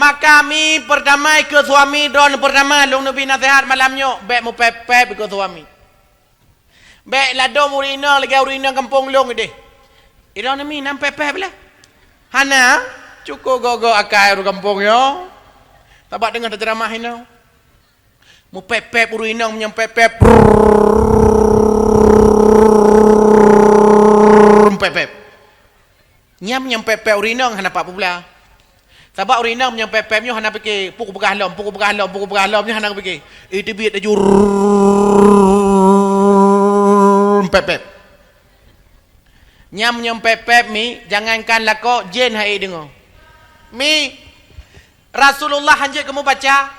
Maka mi pertama ke suami don pertama long Nabi nasihat malamnya baik mu pep ke suami. Baik lado murina lagi urina kampung long deh. Ira nami nam pep belah. Hana cukup gogo akai ru kampung yo. Tabak dengar ceramah ini. Mu pep urina menyam pep. Nyam pep urina hana pak pula. Sebab urina menyam pep nyo hana fikir pukul begah lom nyo hana fikir. Itu biat aju pep. Nyam pep mi jangankan lako jen hai dengar. Mi Rasulullah hanjat kamu baca.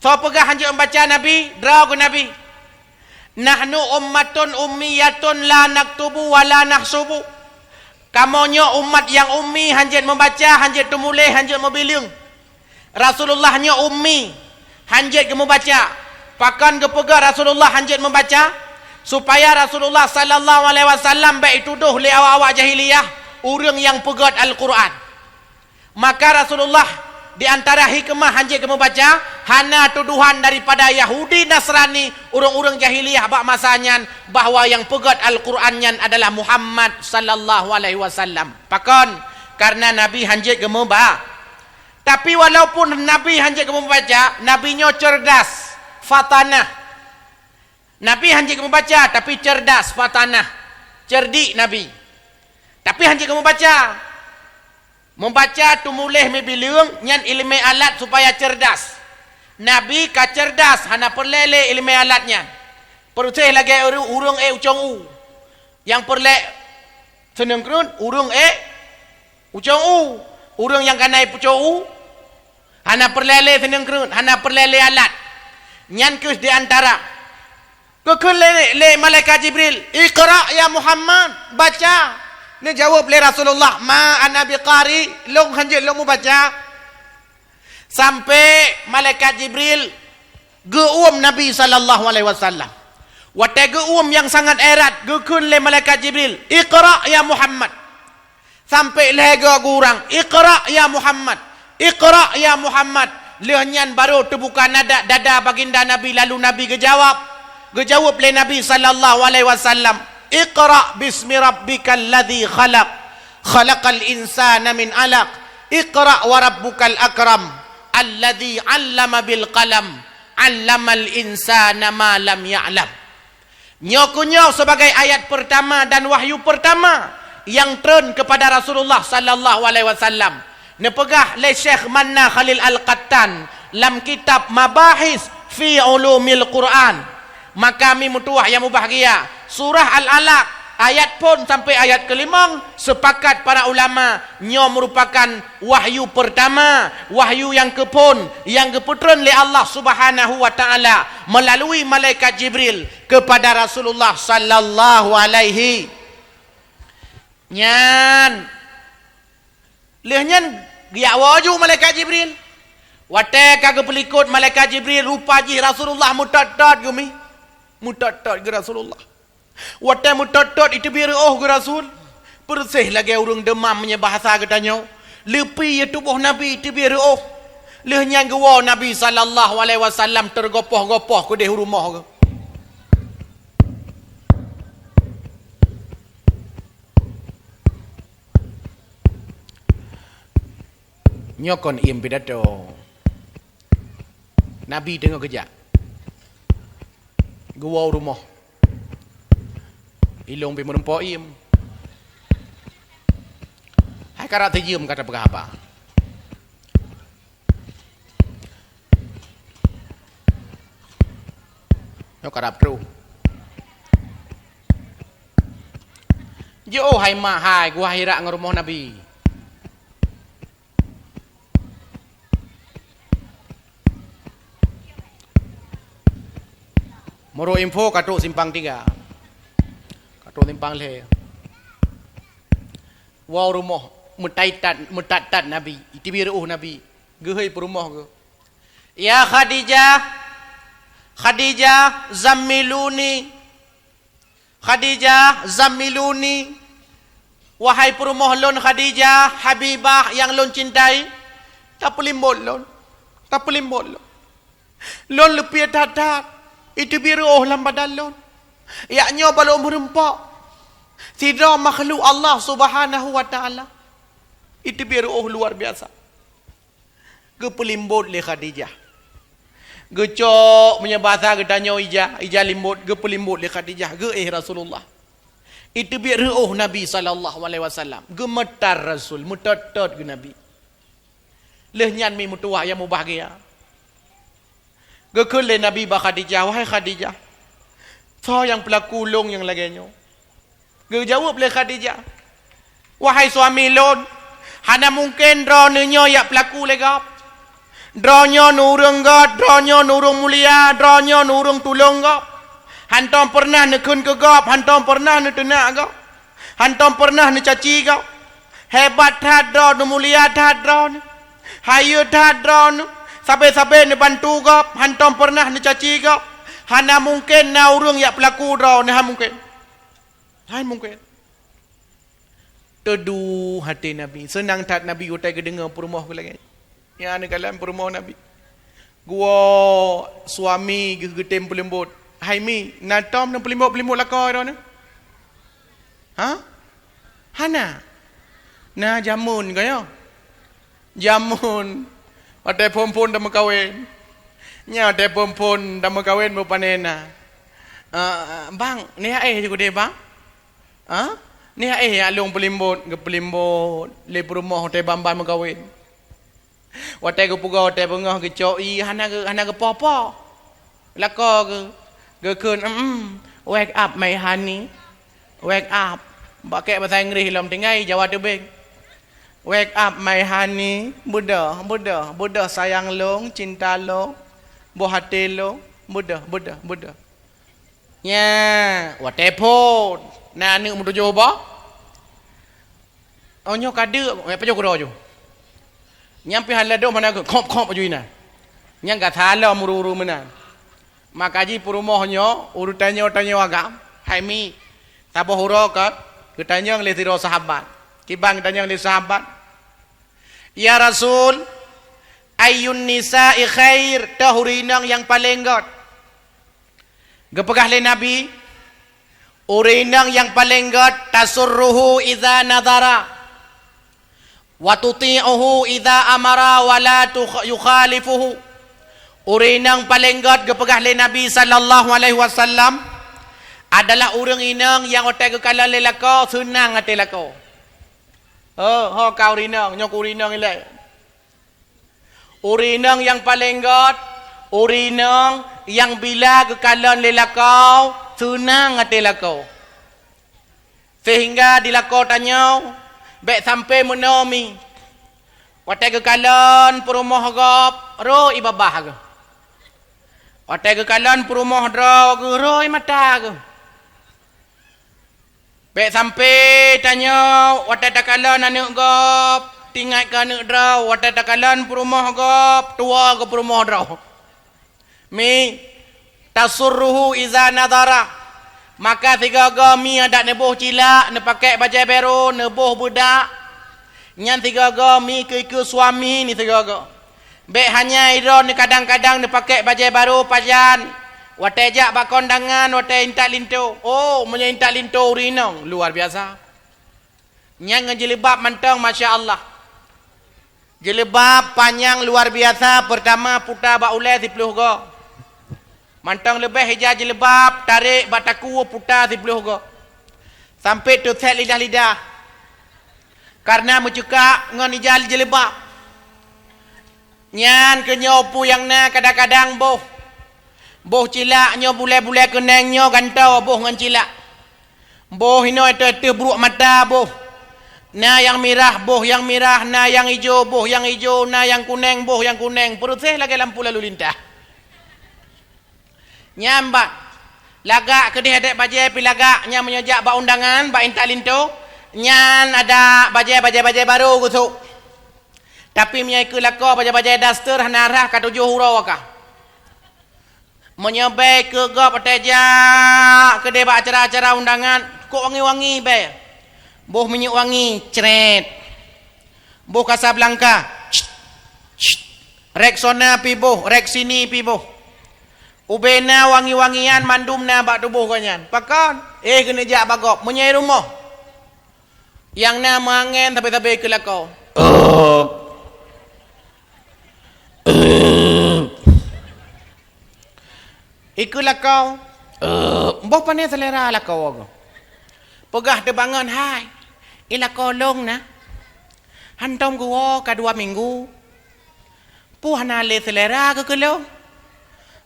So pegah hanjat membaca Nabi, draw ke Nabi. Nahnu ummatun ummiyatun la naktubu wa la nahsubu. Kamonyo umat yang ummi hanjat membaca, hanjat tumulih, hanjat mobiling. Rasulullahnya ummi, hanjat kamu baca. Pakan kepegah Rasulullah hanjat membaca supaya Rasulullah sallallahu alaihi wasallam baik tuduh li awak-awak jahiliyah orang yang pegat Al-Quran. Maka Rasulullah di antara hikmah hanjat kamu baca hana tuduhan daripada Yahudi Nasrani orang-orang jahiliyah bak masanya bahawa yang pegat Al-Qurannya adalah Muhammad sallallahu alaihi wasallam. Pakon karena Nabi hanjat kamu baca. Tapi walaupun Nabi hanjat kamu baca, nabinya cerdas, fatanah. Nabi hanjat kamu baca tapi cerdas, fatanah. Cerdik Nabi. Tapi hanjat kamu baca. Membaca tumulih mebilung nyan ilmu alat supaya cerdas. Nabi ka cerdas hana perlele ilmu alatnya. Perutih lagi urung ucong u. Yang perle seneng kerun urung ucong u. Urung yang kanai pucong u. Hana perlele seneng kerun, hana perlele alat. Nyan kus di antara. Kekun le malaikat Jibril, "Iqra ya Muhammad, baca." Ni jawab le Rasulullah, "Ma ana biqari." Long hanjit long baca. Sampai malaikat Jibril geum Nabi sallallahu alaihi wasallam. Wate geum yang sangat erat, gekun le malaikat Jibril, "Iqra ya Muhammad." Sampai lega kurang, "Iqra ya Muhammad. Iqra ya Muhammad." Lehnyan baru terbuka dada baginda Nabi, lalu Nabi gejawab le Nabi sallallahu alaihi wasallam, "Iqra bismi rabbikal ladzi khalaq. Khalaqal insana min 'alaq. Iqra wa rabbukal akram. Alladzi 'allama bil qalam. 'Allamal insana ma lam ya'lam." Nyokunyo sebagai ayat pertama dan wahyu pertama yang turun kepada Rasulullah sallallahu alaihi wasallam. Nepegah le Syekh Manna Khalil Al-Qattan lam kitab Mabahis fi Ulumil Quran. Maka kami mutuah yang mubahagia surah Al-Alaq ayat pun sampai ayat kelima sepakat para ulama nyo merupakan wahyu pertama, wahyu yang kepun yang keputeran oleh Allah Subhanahu wa taala melalui malaikat Jibril kepada Rasulullah sallallahu alaihi nyan lehnya dia waju malaikat Jibril wate kagak pelikut malaikat Jibril rupa ji Rasulullah mutatat gumi mutatat ke Rasulullah wate mutatat itu biar ke Rasul bersih lagi urung demamnya bahasa katanya lepi ya tubuh Nabi itu biar lehnya gewa Nabi sallallahu alaihi wasallam tergopoh-gopoh ke deh rumah ke nyokon im pidato Nabi tengok kejap gua rumah ilung pi merempo im hai karat tejum kata apa yo karap tru jo hai ma hai gua hira ngurumah Nabi moro info katuk simpang 3 katuk simpang le wow rumah mutatat Nabi itibiruh Nabi gehei perumah ke ya Khadijah zammiluni wahai perumah lon Khadijah Habibah yang lon cintai Tak pelimbot lon. Tak pelimbot lon. Lon lebih tatat. Itu biru oh lam badan lon. Yaknya balon berempak. Tidak makhluk Allah subhanahu wa ta'ala. Itu biru oh luar biasa. Ke pelimbot le Khadijah. Gecok punya bahasa ke tanya ija limbut ke pelimbut le Khadijah ke Rasulullah. Itu biar reuh Nabi sallallahu alaihi wasallam. Gemetar Rasul, mutot-tot ke Nabi. Leh nyan mi mutuah yang bahagia. Gekele Nabi ba Khadijah, wahai Khadijah. So yang pelaku long yang laganya. Ge jawab le Khadijah. Wahai suami lon, hana mungkin dronenyo ya pelaku legap. Dronyo nurung God, dronyo nurung mulia, dronyo nurung tulung God. Hantom pernah nekun ke God, hantom pernah netenak God. Hantom pernah necaci God. Hebat tak dron, mulia tak dron. Hayu tak dron. Sampai-sampai nebantu God, hantom pernah necaci God. Hana mungkin na urung ya pelaku dron, ha mungkin. Hai mungkin. Teduh hati Nabi. Senang tak Nabi utai ke dengar perumah ke lagi. Ya ni kalam perumah Nabi. Gua suami getem pelembut. Hai mi, natom na pelembut lakoi ro ni. Ha? Hana. Na jamun kaya. Jamun. Ate perempuan dah makawin. Nya ate perempuan dah makawin mo panena. Bang, ni je ko de bang. Ha? Ni alung pelembut, ke pelembut le perumah ate bamban makawin. Watai ke puga watai bengah ke coi hana ke popo lako ke kun wake up my honey, wake up pakai bahasa Inggeris lam tengai Jawa tebing. Wake up my honey, buda sayang long, cinta long, buah hati long, buda nya watai pun na anu mutu joba onyo kade apa jo kro jo nyampe halado mana ke kop ajuina nyang gathala mururu mana makaji purumohnyo urutanyo tanyo agam haimi tabo huro ka ketanyang le tiro sahabat kibang tanyang le sahabat ya Rasul ayyun nisa'i khair tahurinang yang paling god gepegah le Nabi urinang yang paling god tasurruhu idza nadara wa tuti'uhu idza amara wa la yukhalifuhu. Urinang paling god gepegah le Nabi sallallahu alaihi wasallam adalah urang inang yang otak ke kala le lako senang ate lako. Ho kau rinang nyok urinang ile. Urinang yang paling god urinang yang bila ke kala le lako senang ate lako. Sehingga dilako tanyau baik sampai menomi. Watai ke kalan perumah gop ro ibabah ke. Watai ke kalan perumah dro ke ro mata ke. Baik sampai tanya watai takalan anak gop tinggal ke anak dro. Watai takalan perumah gop tua ke perumah dro. Mi tasurruhu iza nadara. Maka tiga gami ada nebuh cilak, ne pakai baju baru, nebuh budak. Nyan tiga gami ke suami ni tiga go. Bek hanya iron ni kadang-kadang ne pakai baju baru pajan. Watai jak bak kondangan, watai intak linto. Oh, punya intak linto urinong, luar biasa. Nyan ngejilbab mantang masya-Allah. Jilbab panjang luar biasa, pertama putar bak ulai 10 go. Mantang lebih hijau jilbab, tarik bataku putar 10 go. Sampai tu set lidah-lidah. Karena mencekak ngan hijau jilbab. Nyan ke nyopu yang na kadang-kadang boh. Boh cilak nyo bule-bule keneng nyo gantau boh ngan cilak. Boh ino itu buruk mata boh. Na yang merah boh yang merah, na yang hijau boh yang hijau, na yang kuning boh yang kuning. Peruteh lagi lampu lalu lintah. Nyambat lagak ke dia ada bajai pi lagak nya menyejak ba undangan ba intak linto nyan ada bajai baru gusuk tapi menyai ke lako bajai daster hanarah ka 7 hurau ka menyebai ke gop ateja ke dia ba acara-acara undangan kok wangi-wangi be boh minyak wangi cret boh Casablanca Rek sona pibuh, rek sini pibuh. Ubena wangi-wangian mandumna bak tubuh kanyan. Pakon, kena jak bagop menyai rumah. Yang na mangen tapi-tapi kelakau. Ikulah kau. Boh pandai selera lah kau aku. Pegah terbangun, hai. Ila kolong na. Hantam gua ka 2 minggu. Pu hana le selera ke kelo.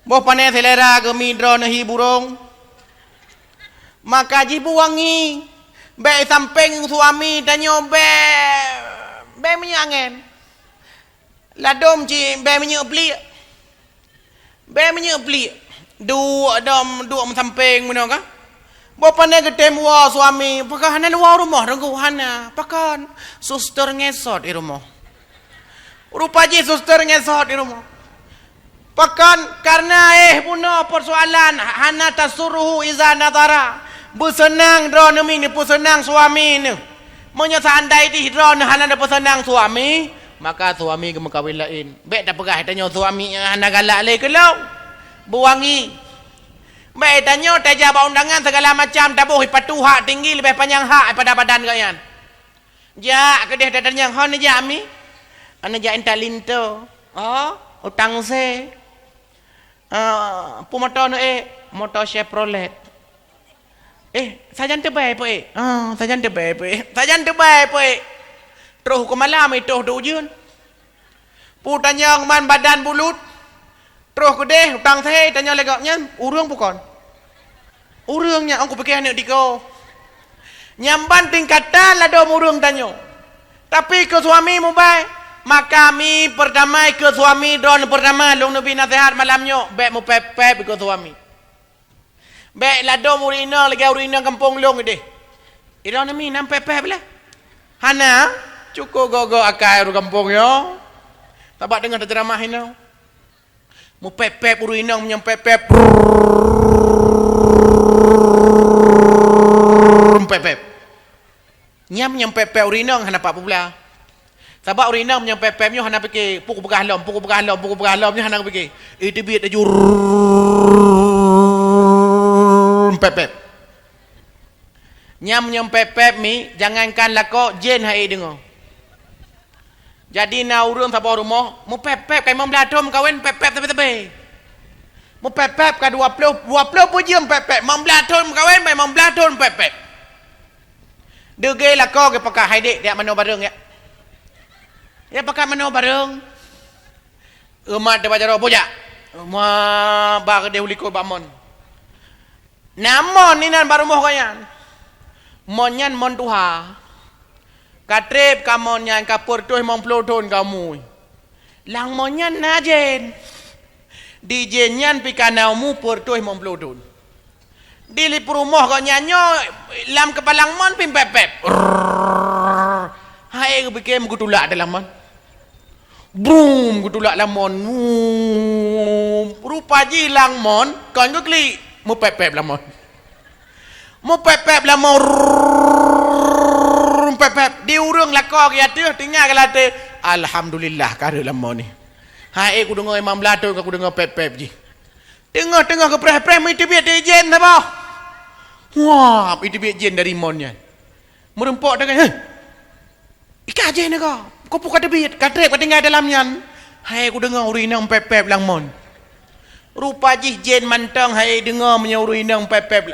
Boh pandai selera ke midro na hiburung. Maka jibu wangi. Be samping suami tanyo be menyangen. Ladom ci be menyebli. Be menyebli. Dua samping mana ka? Bapa ni ketem wa suami, pakai hana luar rumah renggu hana, pakai suster ngesot di rumah. Rupa je suster ngesot di rumah. Pakai karena puno persoalan hana tasuruhu iza nadara. Bersenang dro nemi ni bersenang suami ni. Menyasa andai di dro hana ada bersenang suami, maka suami ke kawin lain. Bek tak pegah tanya suami hana galak le kelau. Buangi. Baik tanya tajah undangan segala macam tabuh patu hak tinggi lebih panjang hak pada badan kalian. Ja kedih dadan yang hon ja ami. Ana ja entak linto. Utang se. Pu motor no motor Chevrolet. Sajan terbaik po sajan terbaik po sajan terbaik po Terus ke malam itu dujun. Pu tanya man badan bulut. Terus ke deh utang saya tanya legaknya urang bukan. Urangnya aku pakai anak diko. Nyamban tingkatan lah dom urang tanya. Tapi ke suami mu baik. Maka kami pertama ke suami don pertama long nabi nasihat malamnya baik mu pepep ke suami. Baik lah dom urina lagi urina kampung long deh. Ira nami nam pepep lah. Hana cukup gogo akai ru kampung yo. Tabak dengar ceramah ini. Mu pepep urina menyempepep. Pepep. Nyam menyempepep urina hana pak pula. Sebab urina menyempepepnya hana fikir pukul begah lom hana fikir. Itu biat ajur pepep. Nyam menyempepep mi jangankan lako jen hai dengar. Jadi na urang sabah rumah mu pepep kai mam ladom kawen pepep tepi-tepi. Mu pepep ka 20 pujam pepep mam ladom kawen mai mam ladom pepep. Dege lako ke pakai haide dia mano bareng ya. Ya pakai mano bareng. Umat de bajaro boja. Ma ba de uliko bamon. Namon ni nan baru moh kayan. Monyan mon tuha. Katrep kamonyan kapur tuh mong ploton kamu. Lang monyan najen. Di jenyan pikanaumu pur tuh mong ploton. Di lipurumah kau nyanyo lam kepalang mon pim pepep. Hai aku bikin gutulak dalam mon. Boom gutulak lamon. Rupa jilang mon kau ngekli mu pepep lamon. Mu pepep lamon. Pepep di urang lako ya tu tinggal kelate alhamdulillah kada lamon ni. Hai aku dengar imam lato aku dengar pepep ji. Tengah-tengah ke preh-preh itu biar dijen apa? Wah, itu biar jen dari monnya. Merempok dengan, ika aja ni kau. Kau buka debit, katrep kau tinggal dalamnya. Hai, aku dengar urinang pepep lang mon. Rupa jih jen mantang hai dengar punya urinang pepep.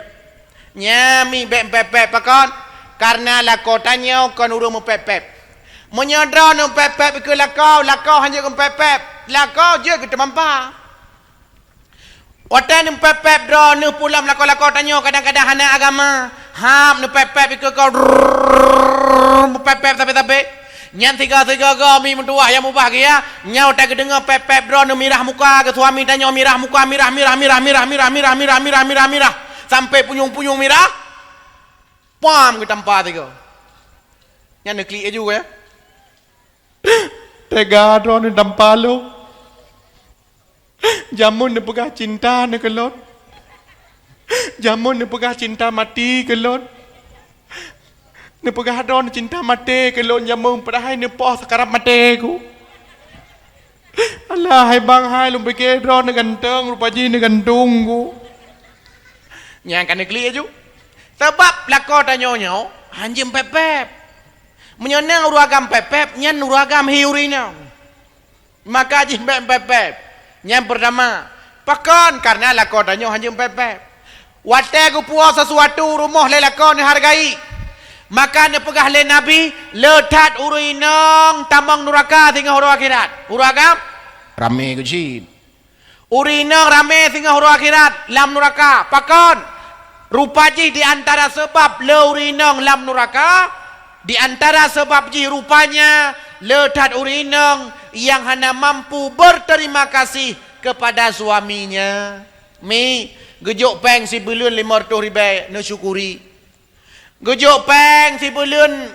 Nyami bek pepep pakon. Karena lako tanya kan urang mu pepep. Menyadar nu pepep ke lako hanya ke pepep. Lako je kita mampa. Watan pepep dro nu pulam lako tanya kadang-kadang hana agama. Ham nu pepep ke kau pepep tapi nyan tiga mi mentua yang bahagia nyau tak dengar pepep dro nu mirah muka ke suami tanya mirah muka mirah sampai punyung mirah pam ke tempat tiga nyan nu klik juga ya tega dro nu dampalo Jamun ni pegah cinta ni kelot. Jamun ni pegah cinta mati kelot. Ni pegah don cinta mati kelot jamun padahal ni poh sekarang mati ku. Allah Lah hai bang hai lum pikir ron ni ganteng rupa ji ni gantung ku. Nyang kan kli aju. Sebab lako tanyo hanjim pepep. Menyenang ruagam pepep nyan ruagam hiurina. Maka ji pepep. Yang pertama, pakon karena lako tanyo hanjim pepep. Wate ku puas sesuatu rumah le lako ni hargai. Maka ne pegah le Nabi letat urinang tamang neraka tinggal huru akhirat. Huru agam rame kecil. Urinang rame tinggal huru akhirat lam neraka. Pakon rupaji di antara sebab le urinang lam neraka, di antara sebab ji rupanya letat urinang yang hanya mampu berterima kasih kepada suaminya. Mi gejuk peng si belun 500 ribu no syukuri. Gejuk peng si belun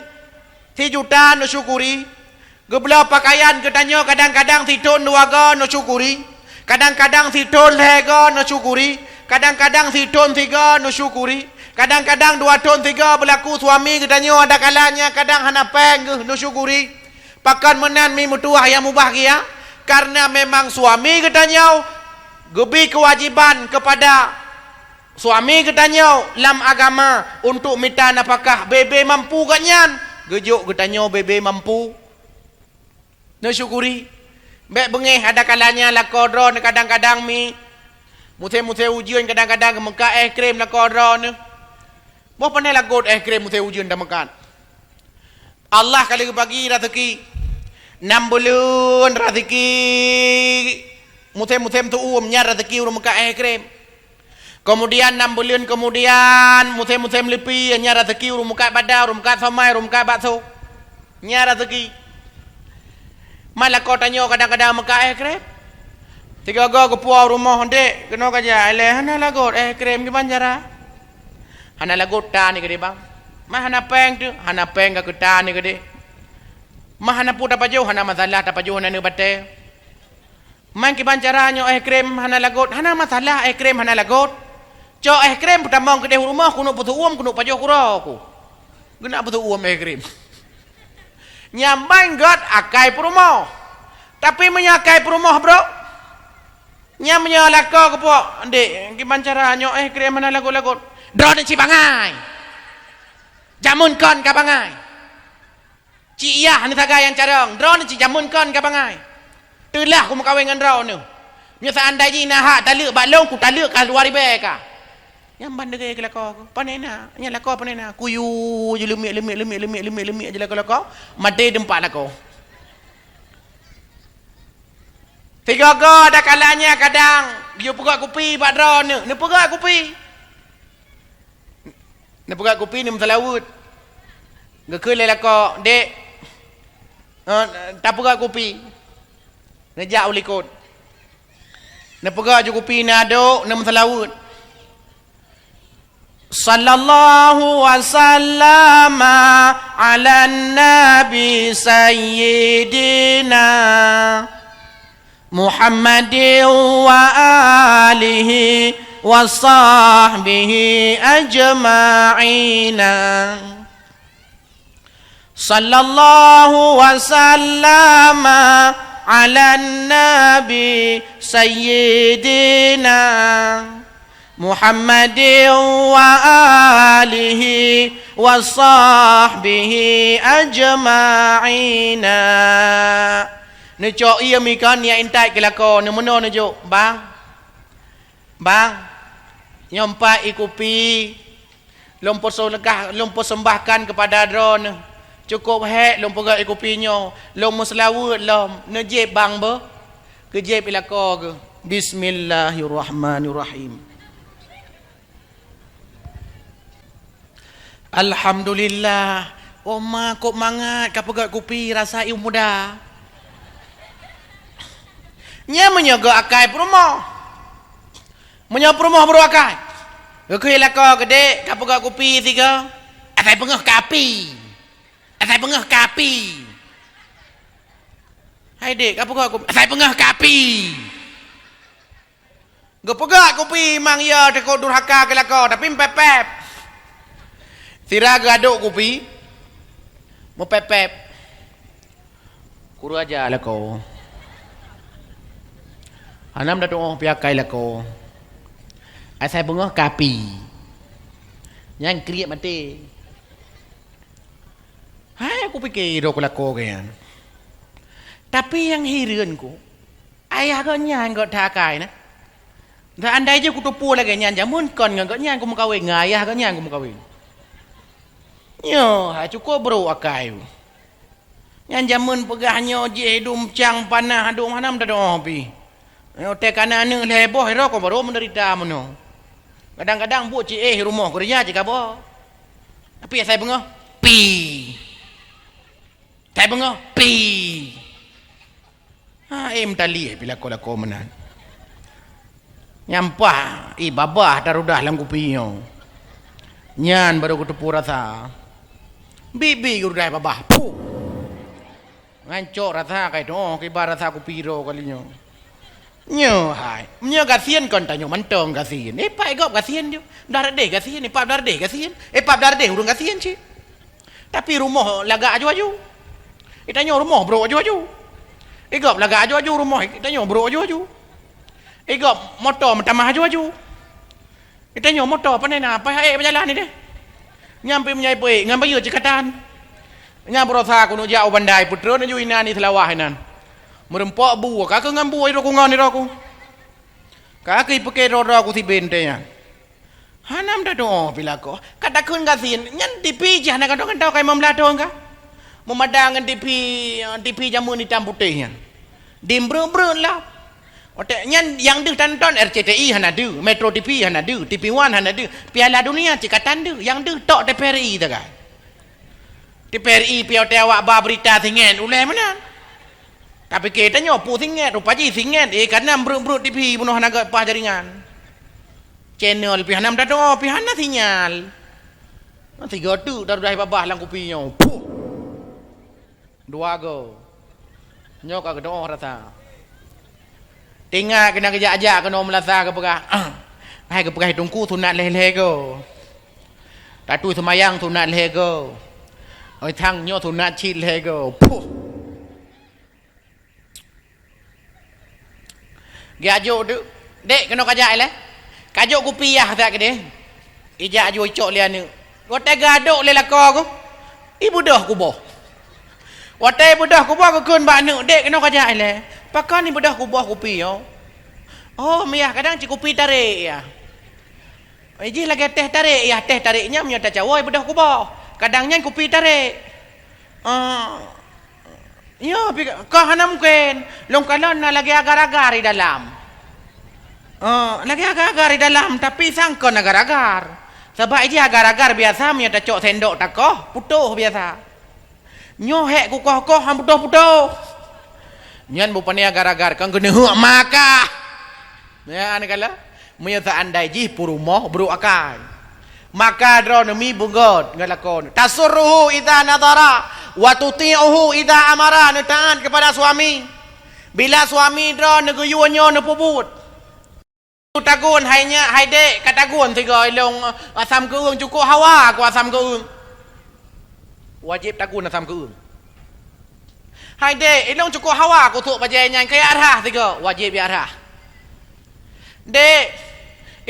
3 juta no syukuri. Gebela pakaian ketanyo kadang-kadang si ton 2 ga no syukuri. Kadang-kadang si ton 3 ga no syukuri. Kadang-kadang si ton 3 no syukuri. Kadang-kadang 2 ton 3 berlaku suami ketanyo ada kalanya kadang hana peng no syukuri. Pakan menan mi mutuah yang mubahagia karena memang suami ketanyo gebi kewajiban kepada suami ketanyo lam agama untuk minta nafkah. Bebe mampu kanyan gejuk ketanyo bebe mampu no syukuri. Bek bengeh ada kalanya lakodron kadang-kadang mi mute-mute ujian kadang-kadang meka krim lakodron. Boh pandai lagot krim mute ujian dah makan. Allah kali bagi rezeki 6 bulan rezeki mutem-mutem tu umnya rezeki urung meka krim. Kemudian 6 bulan kemudian mutem-mutem lepi nya rezeki urung muka badar, urung muka somai, urung muka bakso. Nya rezeki. Malah kau tanya kadang-kadang muka krem. 3 ga ke puau rumah ndek kena kaja ele hana lagot krem ke banjara. Hana lagot ta ni gede bang. Mah hana peng tu, hana peng ka ta ni gede. Mah hana puta pajo hana masalah ta pajo hana ne bate. Man ke banjara nyo krem hana lagot, hana masalah krem hana lagot. Cok krem pertama ke rumah kuno putu uam kuno pajo kuraku. Guna putu uam krem. Nyambang god akai perumoh. Tapi menyakai perumoh bro. Nyam menyalako ke po. Ndek gimana caranya krem mana lagot-lagot. Drone ci bangai. Jamun kon ka bangai. Ci iya ni taga yang carang. Drone ci jamun kon ka bangai. Telah aku makawin dengan drone. Nya seandainya nah taluk balong ku taluk ka luar ibeka. Yang bandar ke lako panena nya lako panena kuyu je lemik je lako mati dempak lako 3 ga ada kalanya kadang dia pegat kopi bak drone ni pegat kopi ni msalawut ngeke le lako dek tak pegat kopi ngejak ulikot ni pegat je kopi ni aduk ni msalawut. Sallallahu wasallam ala nabi sayyidina Muhammadin wa alihi wa sahbihi ajma'ina. Sallallahu wasallam ala nabi sayyidina Muhammadin wa alihi wa sahbihi ajma'ina. Ni cok iya mi kan ya intai kelako ni meno ni cok bang nyompa ikupi lompo solegah lompo sembahkan kepada drone cukup hek lompo ga ikupinyo lom muslawut lom nejeb bang be kejeb kelako ke. Bismillahirrahmanirrahim. Alhamdulillah. Oh ma kok mangat ka pegat kopi rasa iu muda. Nya menyaga akai perumoh. Menyaga perumoh bro akai. Ke lako gede ka pegat kopi 3. Atai pengah kapi. Atai pengah kapi. Hai dek ka pegat kopi. Atai pengah kapi. Ge pegat kopi mang ya tekok durhaka ke lako tapi pepep. Siraga aduk kopi mau pepep kuru aja lah kau Hanam dah doa piakai lah ko. Asal bunga kapi. Yang kriak mati. Hai aku fikir aku lako kan. Tapi yang hiran ku, ayah kau nyan kau takai na. Dah andai je ku tupu lagi nyan jamun kon kau nyan ku mukawin ngayah kau nyan ku mukawin. Yo, ha cukup bro akai. Nyan jamun pegahnya je dum cang panah dum hanam dah doa pi. Yo te kana ne leboh ro ko baru menderita mono. Kadang-kadang buat ci rumah ko dia je ka bo. Tapi saya bengah pi. Saya bengah pi. Ha tali bila ko la ko menan. Nyampah babah darudah lang kupi yo. Nyan baru ku tepu rasa. Bibi udah babah. Puh. Ngancok rasa kai tu, kai bar rasa kupi ro kalinya. Nyo hai. Nyo kasihan kon tanyo mantong kasihan. Pai gop kasihan je. Dar deh kasihan, pap dar deh kasihan. Pap dar deh urang kasihan ci. Tapi rumah laga aju-aju. Itanyo rumah bro aju-aju. Gop laga aju-aju rumah. Itanyo bro aju-aju. Gop motor tamah aju-aju. Itanyo motor panena pai berjalan ni deh. Nyampe menyai pui ngampai yo cekatan. Nya berosa kuno jauh bandai putra nu ina ni selawah nan. Merempok bu ka ke ngambu iro ku ngon iro ku. Ka ke peke ro ku si bente nya. Hanam dah doa bila ko. Kata kun gasin nyan tipi jah nak kan tau kai memlato ka. Memadang tipi jamu ni tam putih nya. Dimbrun lah. Otak nyan yang deh tonton RCTI hana du, Metro TV hana du, TV One hana du, Piala Dunia cikatan du, yang deh tok TPRI tak kan? TPRI piau awak ba berita singen, ulai mana? Tapi kita nyopu singen, rupaji singen, karena berut TV bunuh naga pah jaringan. Channel pihanam dah doa, pihana sinyal. Nanti gotu dah babah lang kupinya. Dua go. Nyok agak doa rasa. Tengah kena kejak-ajak kena melasa ke pegah. Hai ke pegah tungku sunat leh-leh go. Tatu semayang sunat leh go. Oi thang nyo sunat chit leh go. Puh. Gajo tu. Dek kena kajak leh. Kajok ku piyah tak ke de. Ijak jo cok lian ni. Gote gadok le lako ku. Ibu dah ku boh. Watai budah ku boh ku kun ba nu dek kena kajak leh. Pakai ni bedah kubah kopi yo. Oh, miyah kadang cik kopi tarik ya. Iji lagi teh tarik ya, teh tariknya punya tak cawai bedah kubah. Kadangnya kopi tarik. Yo, kau hanam mungkin. Long kalon na lagi agar-agar di dalam. Lagi agar-agar di dalam, tapi sangkon agar-agar. Sebab iji agar-agar biasa punya tak cok sendok tak koh, putuh biasa. Nyohek ku koh-koh ham putuh-putuh. Nyan bupanya agar-agar kan kena huak maka. Ya ane kala menyata andai ji purumoh buru akai. Maka dronemi bungot ngalakon. Tasurruhu idza nadara wa tuti'uhu idza amara, taat kepada suami. Bila suami dron neguyunyo nepubut. Tagun hainya haide katagun tiga ilong asam keung cukup hawa ku asam keung. Wajib tagun asam keung. Hai dek, ilong cukup hawa aku tuk bajai nyan kaya arah tiga, wajib ya arah. Dek,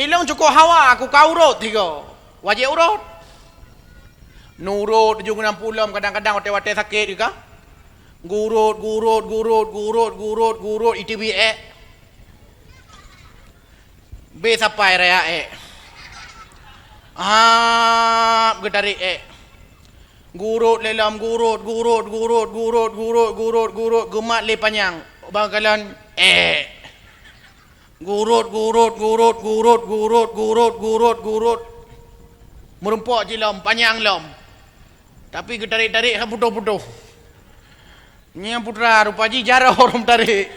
ilong cukup hawa aku kau urut tiga, wajib urut. Nurut juga 60 kadang-kadang wate-wate sakit juga. Gurut ITB B sampai raya gedari gurut lelam gurut gemat le panjang bangkalan gurut merempok je lom panjang lom tapi getarik-tarik ha putuh-putuh nya putra rupaji jarah orang tarik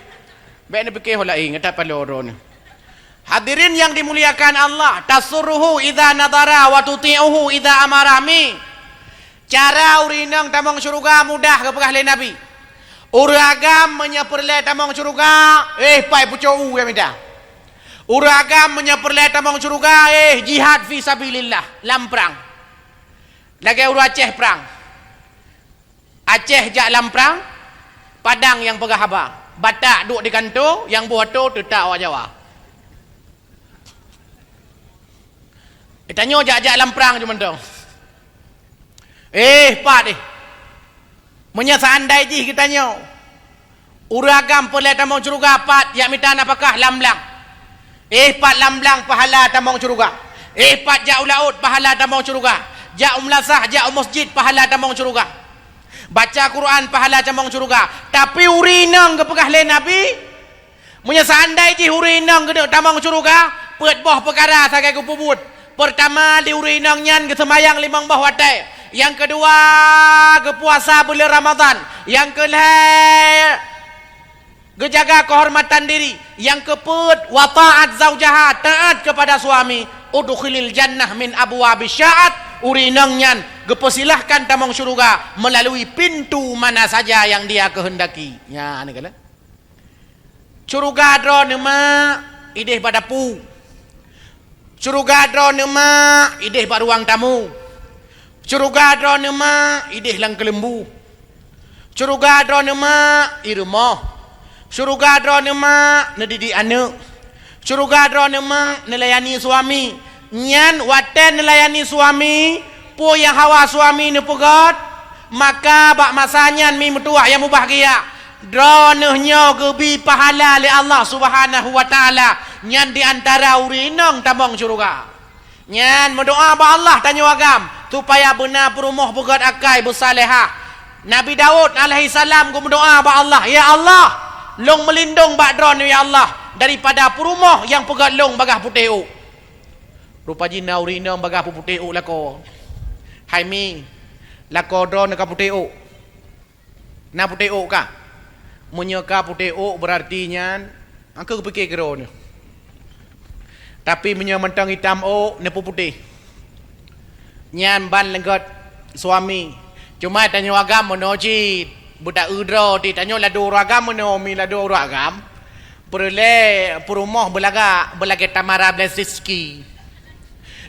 baik ni fikir holai ngata paloron. Hadirin yang dimuliakan Allah, tasurruhu idza nadara wa tuti'uhu idza amarami. Cara urinang tamang syurga mudah kepada ahli Nabi. Uragam menyeperle tamang syurga, pai pucau ya minta. Uragam menyeperle tamang syurga, jihad fi sabilillah, lam perang. Lagi uru Aceh perang. Aceh jak lam perang, Padang yang pegah haba. batak duduk di kantor, yang buah tu tetap orang Jawa. Tanya jak-jak lamprang cuma tu. Pak ni. Menyasandai ji kita tanya. Uragam pelai tamang curuga pat yak mitan apakah lamblang. Pat lamblang pahala tamang curuga. Pat jak ulaut pahala tamang curuga. Jak umlasah, jak masjid pahala tamang curuga. Baca Quran pahala tamang curuga. Tapi urinang ke pegah lain Nabi. Menyasandai ji urinang ke tamang curuga. Pet boh perkara sakai kupubut. Pertama di urinang nyan ke semayang limang bah watai. Yang kedua ke puasa bulan Ramadan. Yang kelima ke jaga kehormatan diri. Yang keempat wa ta'at zaujaha, taat kepada suami. Udkhilil jannah min abwabis sya'at. Urinang nyan ke persilahkan tamang syurga melalui pintu mana saja yang dia kehendaki. Ya ni kala. Syurga dro nema ideh pada pu. Syurga dro nema ideh pada ruang tamu. Syurga dro nema ideh lang kelembu. Syurga dro nema irmah. Syurga dro nema nedidik anak. Syurga dro nema nelayani suami. Nyan waten nelayani suami, po yang hawa suami ni pegat, maka bak masanya mi metuah yang mubahagia. Dronehnya gebi pahala li Allah Subhanahu wa taala. Nyan di antara urinang tambang syurga. Nyan mendoa ba Allah tanya agam supaya benar perumah begat akai bersalehah. Nabi Daud alaihi salam go mendoa ba Allah, ya Allah, long melindung bak dron ya Allah daripada perumah yang pegat long bagah putih. Rupa jina urinang bagah putih lako. Hai mi lako dron ka putih. Na putih ka. Menyeka putih berarti nyan angka kepikir kero ni. Tapi mentang hitam nepu putih. Nyan ban lenggot suami. Cuma tanya agam menoji budak udro ti tanya ladu agam menomi ladu agam. Perle perumah belaga tamara blesiski.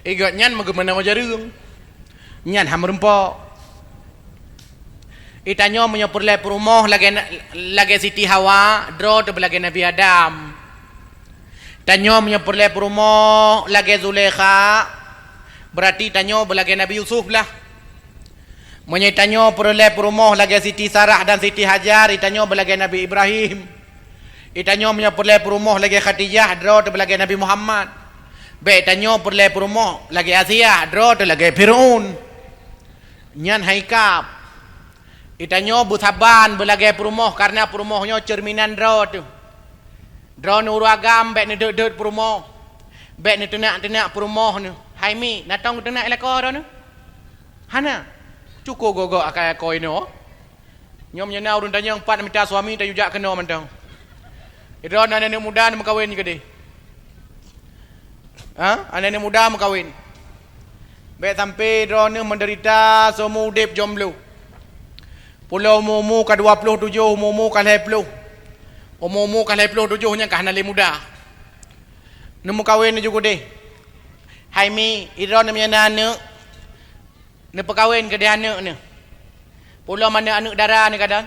Igat nyan magemana majarung. Nyan ham rempok. Itanya punya perle perumah lagi Siti Hawa dro tu belagi Nabi Adam. Tanya punya perle perumah lagi Zulekha, berarti tanya belagi Nabi Yusuf lah. Punya tanya perle perumah lagi Siti Sarah dan Siti Hajar, itanya belagi Nabi Ibrahim. Itanya punya perle perumah lagi Khadijah dro tu belagi Nabi Muhammad. Baik tanya perle perumah lagi Asia dro tu lagi Fir'aun. Nyan haikap. Itanya butaban belagai perumah karena perumahnya cerminan draw tu. Draw nu ragam baik ni dek perumah. Baik ni tenak perumah ni. Hai mi, natong tenak elako dah ni. Hana. Cukup gogok akai koi no. Nyom nyana urun tanya 4 minta suami tak jujak kena mentang. Draw anak muda nak kahwin ke dia. Anak muda nak kahwin. Baik sampai draw ni menderita semua udip jomblo. Pulau umumu ke 27, umumu ke 20. Umumu ke 27 nya kah nali muda. Nemu kahwin ni juga deh. Hai mi, idron ni anak ni perkahwin ke dia anak ni. Pulau mana anak darah ni kadang.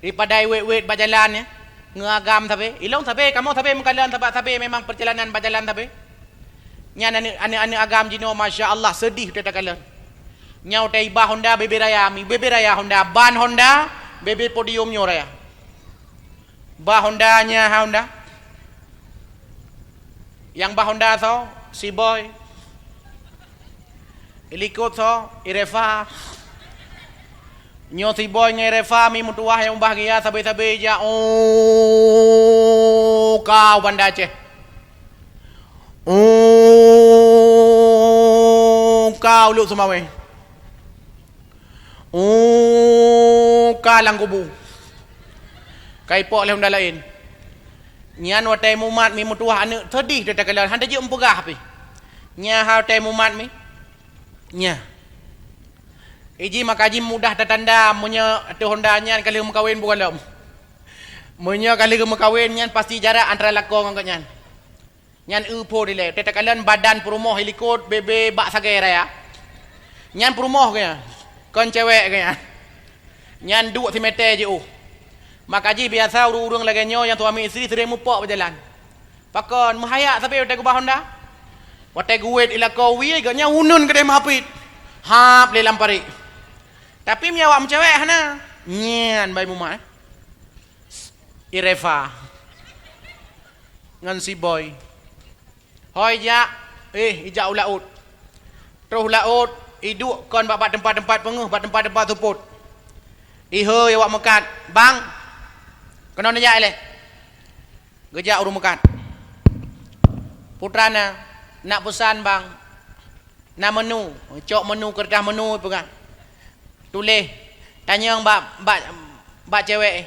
Daripada wait berjalan ya. Ngagam tapi, ilong tapi kamu tapi mengkalan tapi memang perjalanan berjalan tapi. Nya anak agam jino masya-Allah sedih dia tak kalan. Nyau taiba Honda bebe raya Honda ban Honda bebe podium nyo raya ba Honda nya Honda yang ba Honda so si boy ilikot so irefa nyo si boy ngai refa mi mutuah yang bahagia sabai-sabai ja kau Banda Aceh kau lu Sumawe kalang kubu. Kai pok le Honda lain. Nyan watai mumat mi mutuah anak sedih dia tak kalah. Handa je empegah pi. Nya hatai mumat mi. Nya. Iji makaji mudah tertanda munya tu Honda nyan kali mekawin bukan lom. Munya kali mekawin nyan pasti jarak antara lako dengan nyan. Nyan upo dile. Tak kalah badan perumah helikot bebe bak sagai raya. Nyan perumah ke. Kon cewek kaya. Nyan 2 meter je Mak kaji biasa urung-urung laganyo yang suami isteri sering mupok berjalan. Pakon mahayak sampai hotel kubah Honda. Hotel guwet ila kawi gaknya unun kedai mahapit. Hap le lampari. Tapi mi awak cewek hana. Nyen bai mumah. Ireva. Ngan si boy. Hoi ja. Ijak ulaut. Terus laut iduk kon bak tempat-tempat penguh, bak tempat-tempat tuput. Ihoi awak mekat. Bang. Kena najak le. Gejak urung mekat. Putrana nak pesan bang. Nak menu. Cok menu kertas menu pegang. Tulis. Tanya yang bak cewek.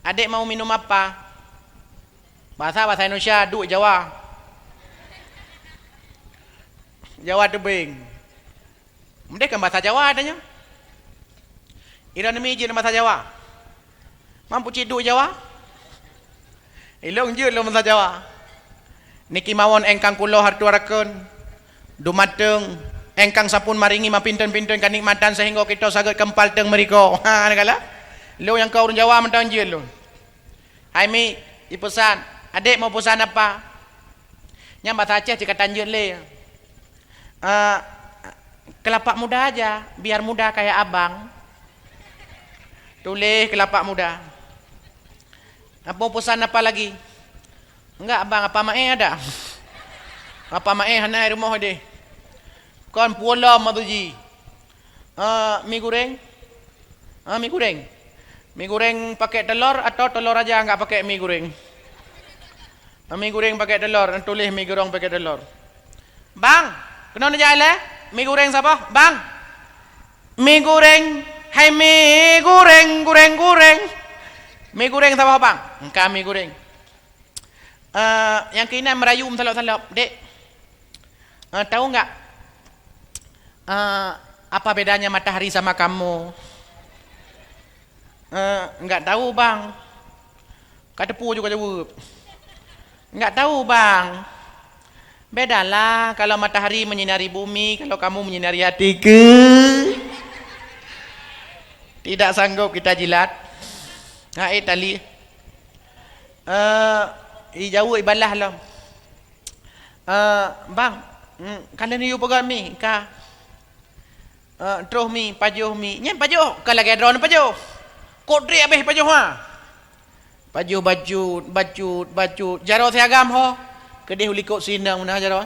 Adik mau minum apa? Bahasa Indonesia, duk Jawa. Jawa tebing. Mereka kan bahasa Jawa adanya. Ira nemi je bahasa Jawa. Mampu ciduk Jawa? Ilong je lo bahasa Jawa. Niki mawon engkang kula hartuarakeun dumateng engkang sapun maringi mapinten-pinten kanikmatan sehingga kita saged kempal teng mriko. Negala. Lo yang kau orang Jawa mentang je lo. Hai mi, dipesan. Adik mau pesan apa? Yang bahasa Aceh cakap tanjut le. Kelapa muda aja, biar muda kayak abang. Tulis kelapa muda. Apa pesan apa lagi? Enggak abang, apa mae ada? Apa mae hana rumah deh. Kon puala matuji. Mi goreng. Mi goreng. Mi goreng pakai telur atau telur aja enggak pakai mi goreng? Mi goreng pakai telur, tulis mi goreng pakai telur. Bang, kena nak jalan? Mi goreng siapa? Bang. Mi goreng. Hai mi goreng. Mi goreng siapa bang? Engkau mi goreng. Yang kena merayum salap-salap. Dek. Tahu enggak? Apa bedanya matahari sama kamu? Enggak tahu bang. Katepu juga jawab. Enggak tahu bang. Bedalah kalau matahari menyinari bumi, kalau kamu menyinari hatiku. Tidak sanggup kita jilat. Tali. Jauh ibalah lah. Bang, kalian ni pegang mi ka. Terus mi, pajuh mi. Nyen pajuh, kalau lagi drone pajuh. Kodri habis pajuh ha. Pajuh bacut. Jaro siagam ho. Kedih ulikut sinang mana jaro.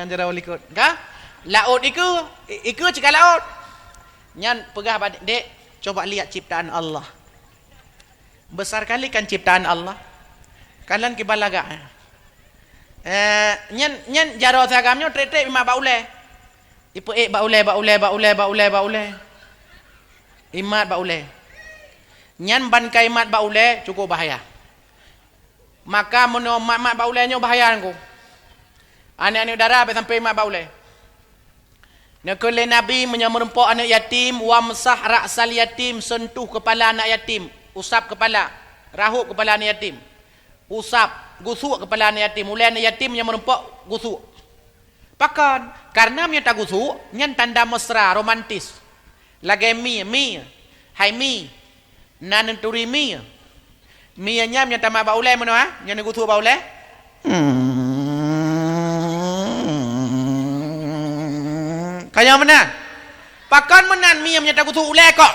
Jaro ulikut. Ka? Laut iku cakap laut. Nyan pegah badik, dek, coba lihat ciptaan Allah. Besar kali kan ciptaan Allah. Kalian kibalaga. Nyan jaro siagamnya trek-trek bima baule. Ipu baule. Imat baule. Nyan ban kaimat baule cukup bahaya. Maka mono mak baulenya bahaya aku. Anak-anak udara sampai mak baule. Nakole Nabi menyerempok anak yatim, wamsah ra'sal yatim, sentuh kepala anak yatim, usap kepala, rahuk kepala anak yatim. Usap, gusuk kepala anak yatim. Mulai anak yatim menyerempok gusuk. Pakan karena menyata gusuk, nyan tanda mesra, romantis. Lagi mi, hai mi. Nanenturi mi. Mi nya menyata mak baule mana ha? Nyan gusuk baule. Kaya menan. Pakan menan mi menyata gusuk ule kok.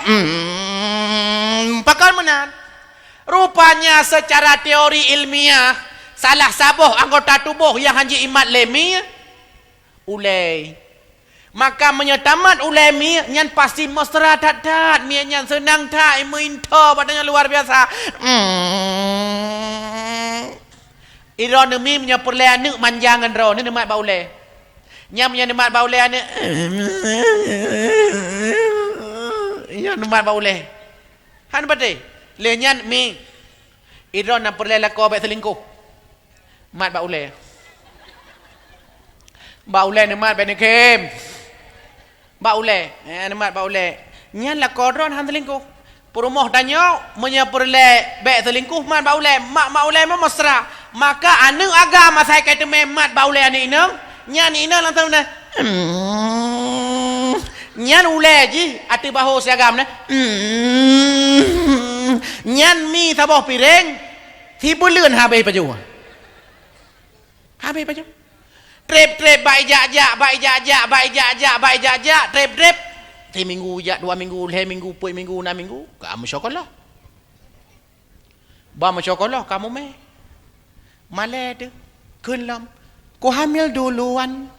Pakan menan. Rupanya secara teori ilmiah salah sabuh anggota tubuh yang hanji imat lemi ulai. Maka menyetamat ulai mi nyan pasti mesra dat mi nyan senang tak minta padanya luar biasa. Iron mi nya perle anu manjangan ro ni nemat baule. Nyam nya nemat baule anu. Ya nemat baule. Han bade. Lenyan mi Iron nak perle lako baik selingkuh. Mat baule. Baule nemat baik nekem. Baule, nemat baule. Nyan la kodron han selingkuh. Perumoh tanya menyeperle baik selingkuh mat baule. Mak baule mah mesra. Maka anu agama saya kata mat baule ane inang. Nyan inang langsung dah. nyan ule ji ati bahu siagam na nyan mi thaboh piring thi buleun habe paju habe paju trep bai ja bai ja trep thi minggu ja 2 minggu 3 minggu 4 minggu 6 minggu kamu sekolah ba ma sekolah kamu me male tu kelam ku hamil duluan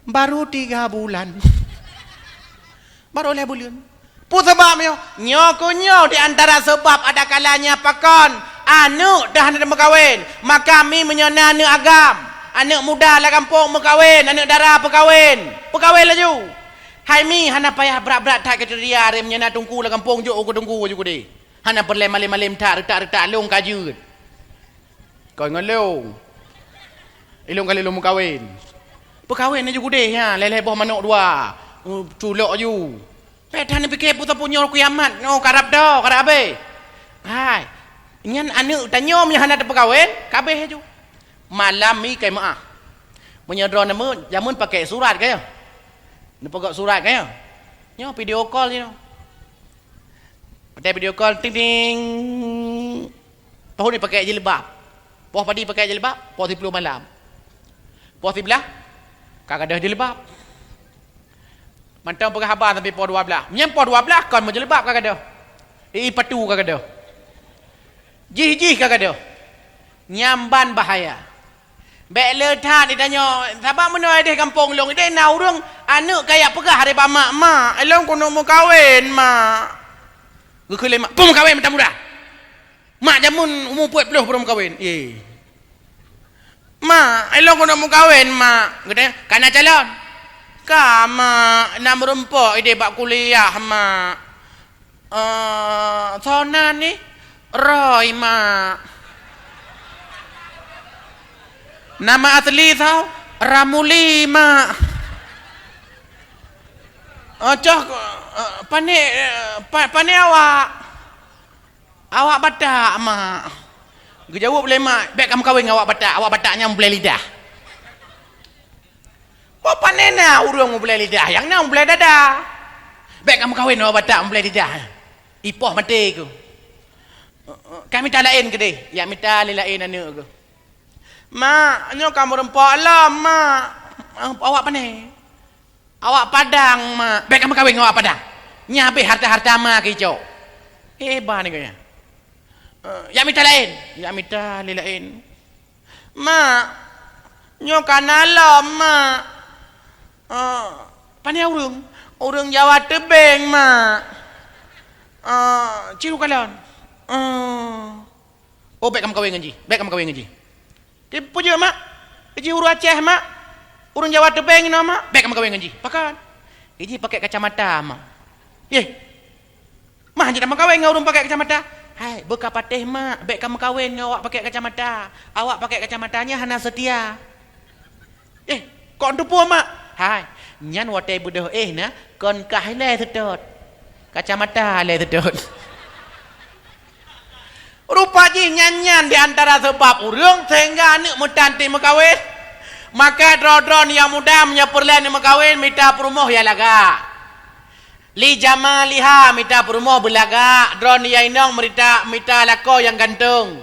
baru 3 bulan baru 5 bulan pu sebab nyo di antara sebab ada kalanya pakon anak dah nak berkahwin maka kami menyana anak agam anak muda lah kampung berkahwin anak dara berkahwin laju hai mi hana payah berat-berat tak kriteria rem menyana tungku lah kampung jo aku tungku je deh hana perle malim retak long kajut kau ngelong ilong kali lu berkahwin berkahwin aja deh ha leleh boh manuk dua culok ju pedan fikir putar punya kiamat no karap be hai nyan anu tanyo nya hana berkahwin kabeh ju malam mi kai maah menyedron nama jamun pakai surat kaya ni pokok surat kaya nyo video call je pakai video call ting ting tahu ni pakai jilbab poh padi pakai jilbab poh 10 malam poh 11 kagak ada jilbab mantau pergi habar sampai poh 12 nyam poh 12 kon menjilbab kagak ada patu kagak ada jih kagak ada nyamban bahaya bek lethan ditanya sabar mana ada kampung long dia nak urang anak kayak pegah hari mak elong kono mau kahwin mak gekele mak pun kahwin minta mudah mak jamun umur 40 belum kahwin mak elong kono mau kahwin mak gede kana calon kama nak merempok ide bak kuliah mak sonan ni Roy mak nama asli tau Ramuli mak cok pane awak badak mak gejawab boleh mak baik kamu kahwin awak badaknya boleh lidah apa pane na urang boleh lidah yang na boleh dada baik kamu kahwin awak badak boleh lidah ipoh mati ku kami tak lain ke deh ya minta lain anak ke mak nyo kamu rempok lah mak awak pane awak padang mak baik kamu kahwin awak padang nyabe harta-harta mak kicau hebat ni kaya ya minta lain mak nyo kanala mak pane urang Jawa tebing mak ciru kalon oh baik kamu kahwin ngaji dia puja mak Iji urang Aceh mak urang Jawa tebing mak baik kamu kahwin ngaji pakan Iji pakai kacamata mak mak hanya nak kahwin dengan urang pakai kacamata hai beka patih mak baik kamu kahwin dengan awak pakai kacamata awak pakai kacamatanya hana setia kok tu pun mak hai nyan watai budah na kon kahle sedot kacamata le sedot rupanya nyanyian di antara sebab urang sehingga anak mutanti makawin maka dron yang muda menyeperlain makawin minta perumuh ya laga li jamaliha minta perumuh belaga dron yang inong minta lako yang gantung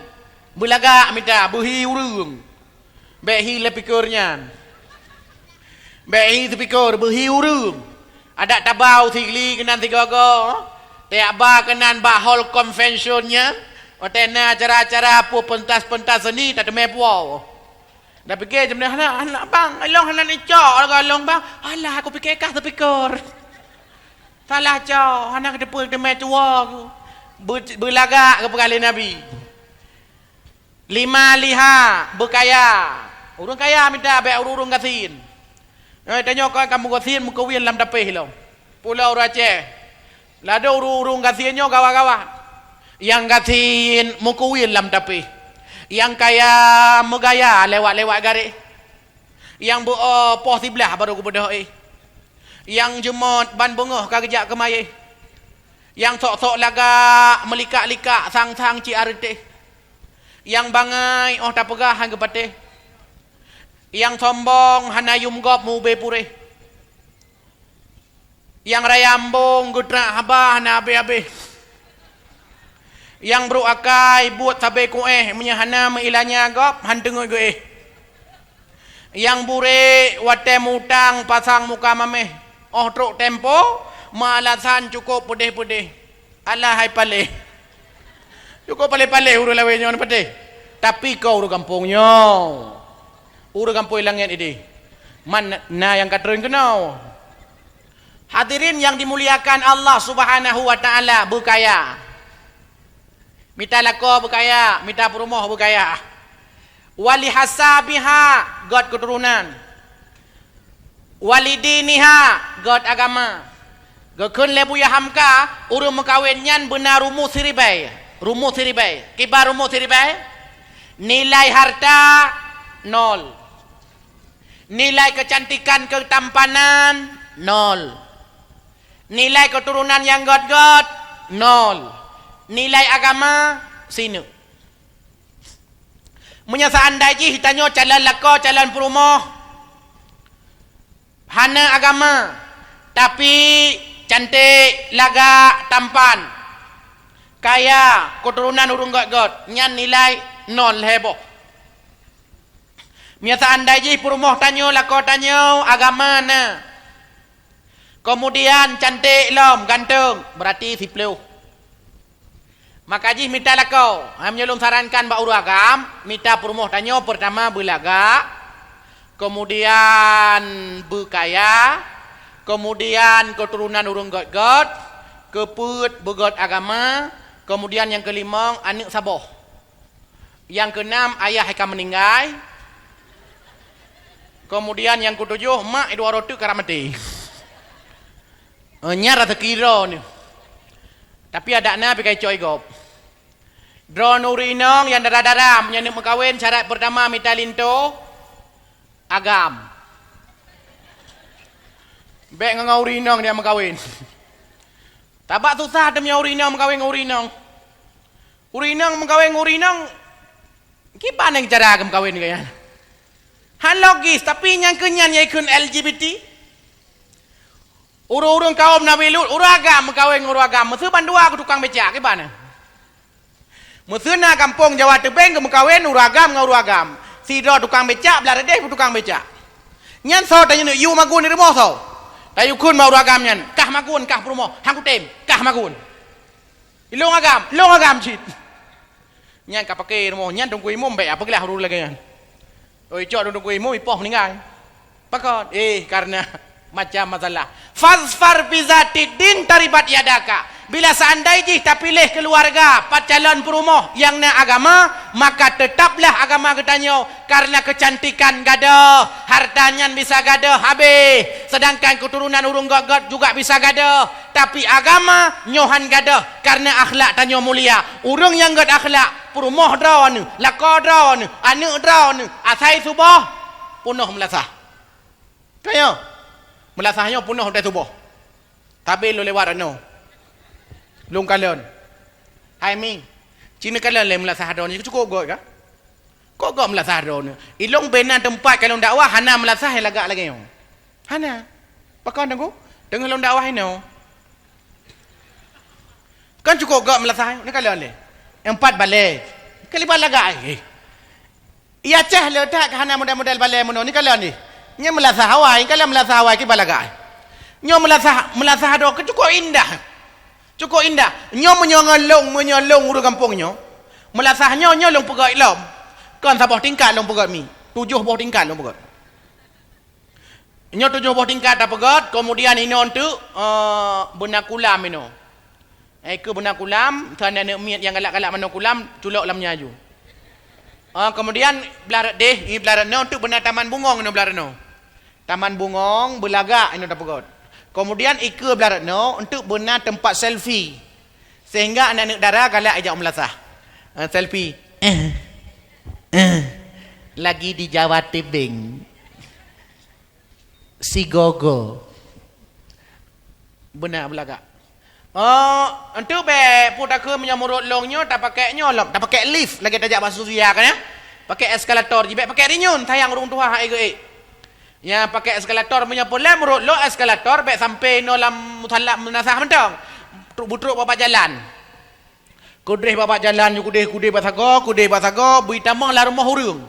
belaga minta buhi urang behi lepikurnya behi tepikur buhi urang ada tabau tigli kenan tiga go tiap ba kenan bahol konvensionnya otena acara-acara apa pentas-pentas seni tak temai puau. Dah fikir je anak bang, along anak ni cok along bang. Alah aku fikir kah terpikir. Salah cok, anak depan temai tua aku. Berlagak ke perkali Nabi. 5 liha berkaya. Urang kaya minta baik urung gasin. Tanya kau kamu gasin muka win lam dapih lo. Pulau Aceh. Lada urung gasinnya kawan-kawan. Yang gatin mukuwin lam tapi yang kaya megaya lewat garik yang poh tiblah baru ku bedah yang jemot ban bengah kagejak kemai yang sok-sok laga melikak-likak sang-sang ci arete yang bangai tak pegahan ke patih yang sombong hanayum gop mu be purih Yang rayambung gudrak habah na abe-abe. Yang bro akai buat sabai ku menyahana meilanya agap hantengoi ge. Yang bure wate mutang pasang muka mameh. Oh truk tempo malasan cukup pedih-pedih. Alah hai pale. Cukup pale-pale uru lawe nyon pedih. Tapi kau uru kampungnya. Uru kampung langit ini. Mana yang katering kenau. Hadirin yang dimuliakan Allah Subhanahu wa taala berkaya. Mita lako berkaya, mita perumah berkaya. Wali hasabiha, God keturunan. Walidiniha, God agama. Gekun lebu ya hamka, urung mekawin nyan benar rumus siribai. Rumus siribai. Kibar rumus siribai. Nilai harta nol. Nilai kecantikan ketampanan nol. Nilai keturunan yang God nol. Nilai agama sini. Menyasaan daji hitanyo calon lako calon perumah. Hana agama tapi cantik laga tampan. Kaya keturunan urung God nyan nilai nol heboh. Menyasaan daji perumah tanyo lako tanyo agama na. Kemudian cantik lom ganteng berarti siplu. Maka jih minta lakau. Menyelum sarankan bak uru agam. Minta perumah tanyo pertama belaga. Kemudian berkaya. Kemudian keturunan urung God. Keput bergod agama. Kemudian yang kelima anak saboh. Yang keenam ayah akan meninggal. Kemudian yang ketujuh mak dua roti kerap mati. Nyara terkira ni. Tapi ada nabi kai coy gop. Drone urinong yang darah-darah menyanyi mengkawin syarat pertama minta linto agam. Bek ngau urinong dia mengkawin. Tabak susah demi urinong mengkawin urinong. Urinong mengkawin urinong. Gimana cara agam kawin kaya? Han logis tapi yang kenyan yaikun LGBT. Urung-urung kaum Nabi Lut, uragam mengkawin uragam. Mesir bandua aku tukang becak gimana? Mesir na kampung Jawa Tebing ke mengkawin uragam ngau uragam. Sidro tukang becak, belar deh tukang becak. Nyan so tanya yu magun ni rumah so. Tayu kun mau uragam nyan, kah magun kah rumah, hang kutem, kah magun. Ilong agam cit. Nyan ka pakai rumah, nyan tunggu imum be apa gelah ru lagi nyan. Oi cok tunggu imum ipoh meninggal. Pakon karena macam masalah. Fazfar bizati din taribat yadaka. Bila seandainya tak pilih keluarga calon perumah yang na agama, maka tetaplah agama ketanyo karena kecantikan gada, hartanya bisa gada habis. Sedangkan keturunan urung God juga bisa gada, tapi agama nyohan gada karena akhlak tanyo mulia. Urung yang God akhlak, perumah draw ni, lako draw ni, anak draw ni, asai subah punuh melasah. Kaya melasahnya punuh dari tubuh. Tapi lo lewat no. Long kalian. Hai mi. Cina kalian le melasah don cukup goi ka? Kok goi melasah don. Ilong bena tempat kalau dakwah hana melasah lagak lagi yo. Hana. Pakon aku? Dengan long dakwah ini. Kan cukup goi melasah ni kalian le. Empat balai. Kali balagak Ia cah le tak hana model-model balai mono ni kalian ni. Nya melasah hawai, kalian melasah hawai ki balagak. Nyo melasah do cukup indah. Cukup indah. Nyo menyolong urut kampungnya. Melasahnya nyo long pegat ilom. Kan sabah tingkat long pegat mi. 7 buah tingkat long pegat. Nyo 7 buah tingkat dah pegat, kemudian ini untuk benak kulam ini. Ke benak kulam, tuan anak miat yang galak-galak benak kulam, culok lamnya aju. Kemudian belarat deh, ini belarat no untuk benak taman bungong ini belarat no. Taman bungong belagak ini dah pegat. Kemudian ikut belarat no untuk benar tempat selfie. Sehingga anak-anak darah galak ajak melasah. Selfie. Lagi di Jawa Tebing. Si gogo. Benar belagak. Untuk be putaku menyamurut longnya tak pakai nyolong, tak pakai lift lagi tajak basuh suya kan ya. Pakai eskalator, jibek pakai rinyun tayang urung tua hai ge. Yang pakai eskalator punya pula murut lo eskalator baik sampai no lam musalla menasah mentang. Butruk bapak jalan. Kudih bapak jalan kudih basago bui tamang la rumah hurung.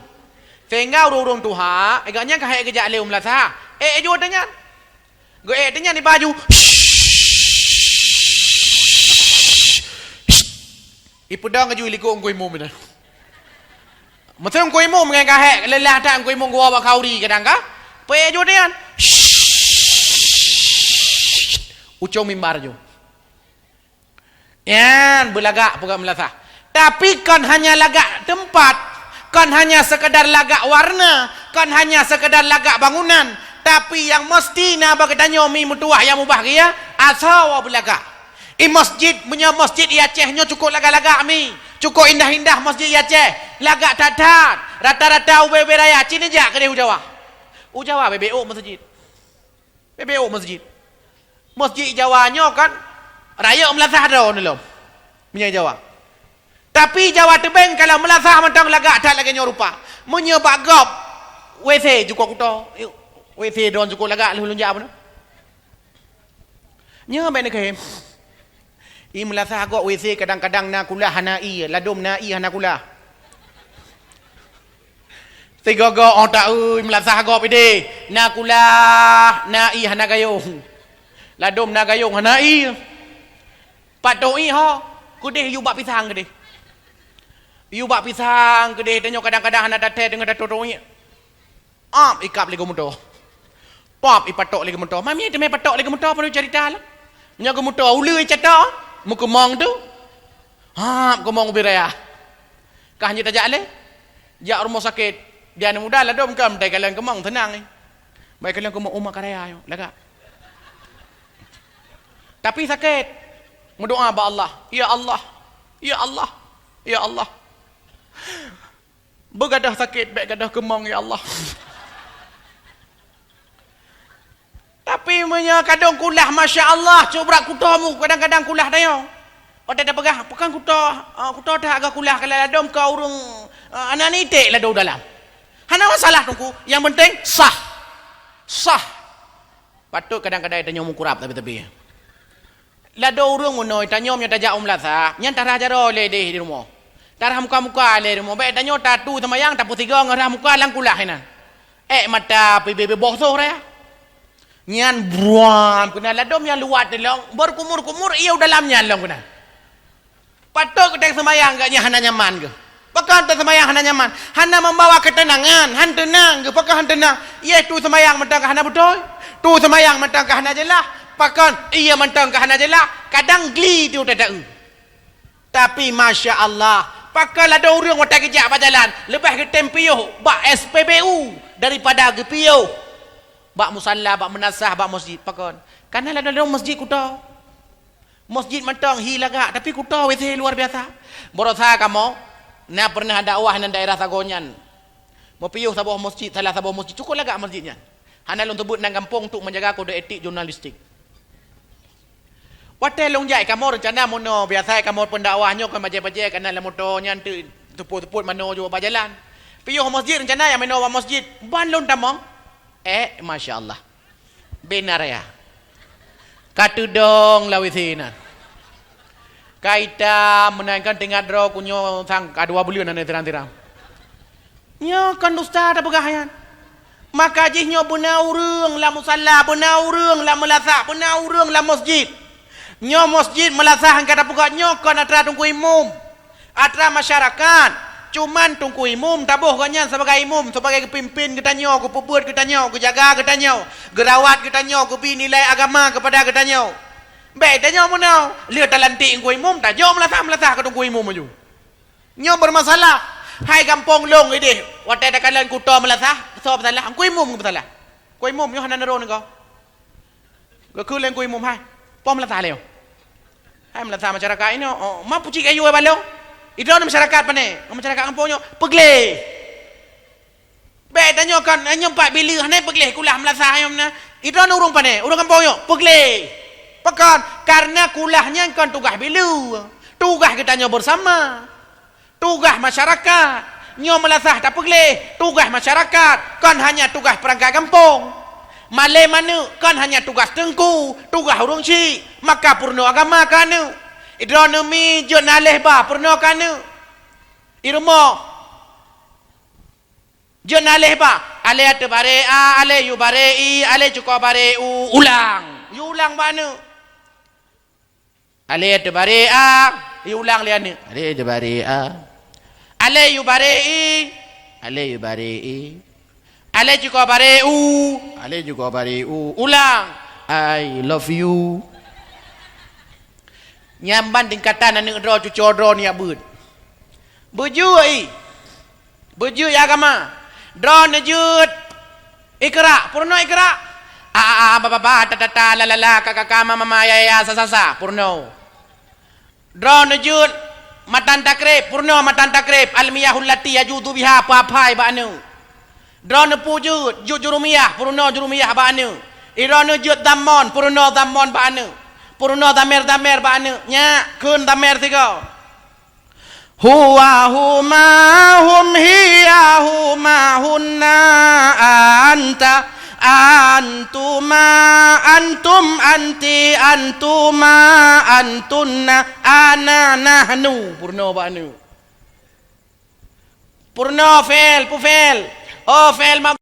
Sehingga urung tu ha agaknya kahai kejak leu melasah. Jo tanya. Go tanya ni baju. Ipudang kaju liku ngoi mum na. Macam ngoi mum ngai kahai lelah tak ngoi mum gua kauri kadang ka. Jo tanya. Ucong mimbar jo. Yan berlagak bukan melasah. Tapi kan hanya lagak tempat, kan hanya sekedar lagak warna, kan hanya sekedar lagak bangunan. Tapi yang mesti nak bagi tanya mi mutuah yang mubah dia asal berlagak. Masjid punya masjid Acehnya cukup lagak-lagak mi. Cukup indah-indah masjid Aceh. Lagak tatat. Rata-rata UBB raya Cina jak ke dia Ujawa. Ujawa BBO masjid. BBO masjid. Masjid Jawanya kan raya melasah dah ni lom. Punya Jawa. Tapi Jawa Tebing kalau melasah mentang lagak tak lagi rupa. Punya bagop WC cukup kuto. WC don cukup lagak lu lunjak apa. Nya ben ke. I melasah agak WC kadang-kadang nak kulah hanai, ladum nai hana kulah. Tiga go on tak melasah agak pide. Nak kulah nai hana gayung. Ladum na gayung hanai. Patoi ha, kudih you bak pisang kudih. You bak pisang kudih tanya kadang-kadang hana datai dengan datoi. Ikap lagi motor. Pop ipatok lagi motor. Mami tu mai patok lagi motor perlu cerita lah. Nya ke motor ulu cetak, muka mong tu. Ke mong biraya. Kah hanya tajak le. Jak rumah sakit. Dia ni mudah lah dom kam dai kalian ke mong tenang ni. Baik kalian ke mong umah karaya yo, lagak. Tapi sakit. Berdoa ba Allah. Ya Allah. Ya Allah. Ya Allah. Begadah sakit, baik gadah kemang ya Allah. Tapi punya kadang kulah Masya Allah. Coba kutamu kadang-kadang kulah dayo. Pada dah pegah. Bukan kuta dah agak kulah. Kalau ada kau urung anak ni tek lah dalam. Hana masalah tunggu. Yang penting sah. Sah. Patut kadang-kadang tanya mukurap tapi. Lado urung unoi tanya nya tajak umlasa. Nya tarah jaro le di rumah. Tarah muka-muka le rumah. Baik tanya tatu semayang tapu tiga ngarah muka lang kulah hinan. Mata PBB bosoh raya. Nyan buam kena ladom yang luat ni long berkumur-kumur ia dalamnya long kena. Patut kita semayang gaknya hana nyaman ke. Pakai tak semayang hana nyaman. Hana membawa ketenangan, han tenang ke pakai han tenang. Ia tu semayang mentang hana betul. Tu semayang mentang hana jelah. Pakai ia mentang hana jelah. Kadang gli tu tak tahu. Tapi Masya Allah, pakai ada orang watak kejap berjalan. Lebih ke tempio, bak SPBU daripada ke pio. Bak musalla, bak menasah, bak masjid. Pakon. Karena ada masjid kuta. Masjid mentang hilagak. Tapi kuta WC luar biasa. Berusaha kamu. Nak pernah ada awah di daerah Sagonyan. Mepiyuh sabuah masjid, salah sabuah masjid. Cukup lagak masjidnya. Hana long tebut nang kampung untuk menjaga kode etik jurnalistik. Watai long jai kamu rencana mono. Biasa kamu pendakwahnya kan baca-baca. Karena lah motornya teput-teput mano juga berjalan. Piyuh masjid rencana yang meno masjid. Ban long tamang. Masya Allah. Benar ya. Katu dong lawi sini. Kaita menaikkan tingkat draw kunyo sang kadua bulion ane tiram-tiram. Nyo kan ustaz apa gahayan. Maka jihnya benar urang la musalla, benar urang la melasa, benar urang la masjid. Nyo masjid melasah kata buka nyo kan atra tunggu imum. Atra masyarakat. Cuman tunggu imum tabuh kanyan sebagai imum, sebagai kepimpin kita nyo, kepuput kita nyo, kejaga kita nyo, gerawat kita nyo, kepi nilai agama kepada kita nyo. Baik tanya mana? Lihat talantik tunggu imum tak jom melasah ke tunggu imum maju. Nyo bermasalah. Hai kampung long ini, watai dak kalian kuta melasah, sob salah, tunggu imum ke salah. Tunggu imum nyo hana naron kau. Ke kulen tunggu imum hai. Pom melasah leo. Hai melasah masyarakat ini, ma puci kayu balo. Itu masyarakat apa ni? Masyarakat kampungnya pegleh. Baik tanya kan, nyempat bila hanai pegleh kulah melasah ayam na. Itu urung apa ni? Urung kampungnya pegleh. Pakan karena kulahnya kan tugas bila. Tugas kita nyo bersama. Tugas masyarakat. Nyo melasah tak boleh. Tugas masyarakat kan hanya tugas perangkat kampung. Malay mana kan hanya tugas tengku, tugas urung syik. Maka purno agama kana. Idronomi jurnalih ba purno kana. Irmo jurnalih ba. Ale ate bare a, ale yu bare i, ale cukup bare u, ulang. Yu ulang mana? Ale ate bare a, yu ulang liane. Ale ate bare a. Ale yu bare i, ale yu bare i. Ale juga bare u, ale juga bare u. Ulang. I love you. Nyamban tingkatan anak draw cucu draw ni abud. Buju ai. Buju ya agama. Draw najud. Ikra, purno ikra. Baba tata la la la kakak mama ya sa purno. Draw najud. Matan takrib, purno matan takrib. Almiyahul lati yajudu biha papai ba'nu. Drone pujud, jurumiyah, purno jurumiyah ba'nu. Irone jud damon, purno damon ba'nu. Purno damer ba'nu. Nya, kun damer tiga. Huwa huma hum hiya huma hunna anta antuma antum anti antuma antunna ana nahnu purno ba'nu. Purno fail pufel oh fail ma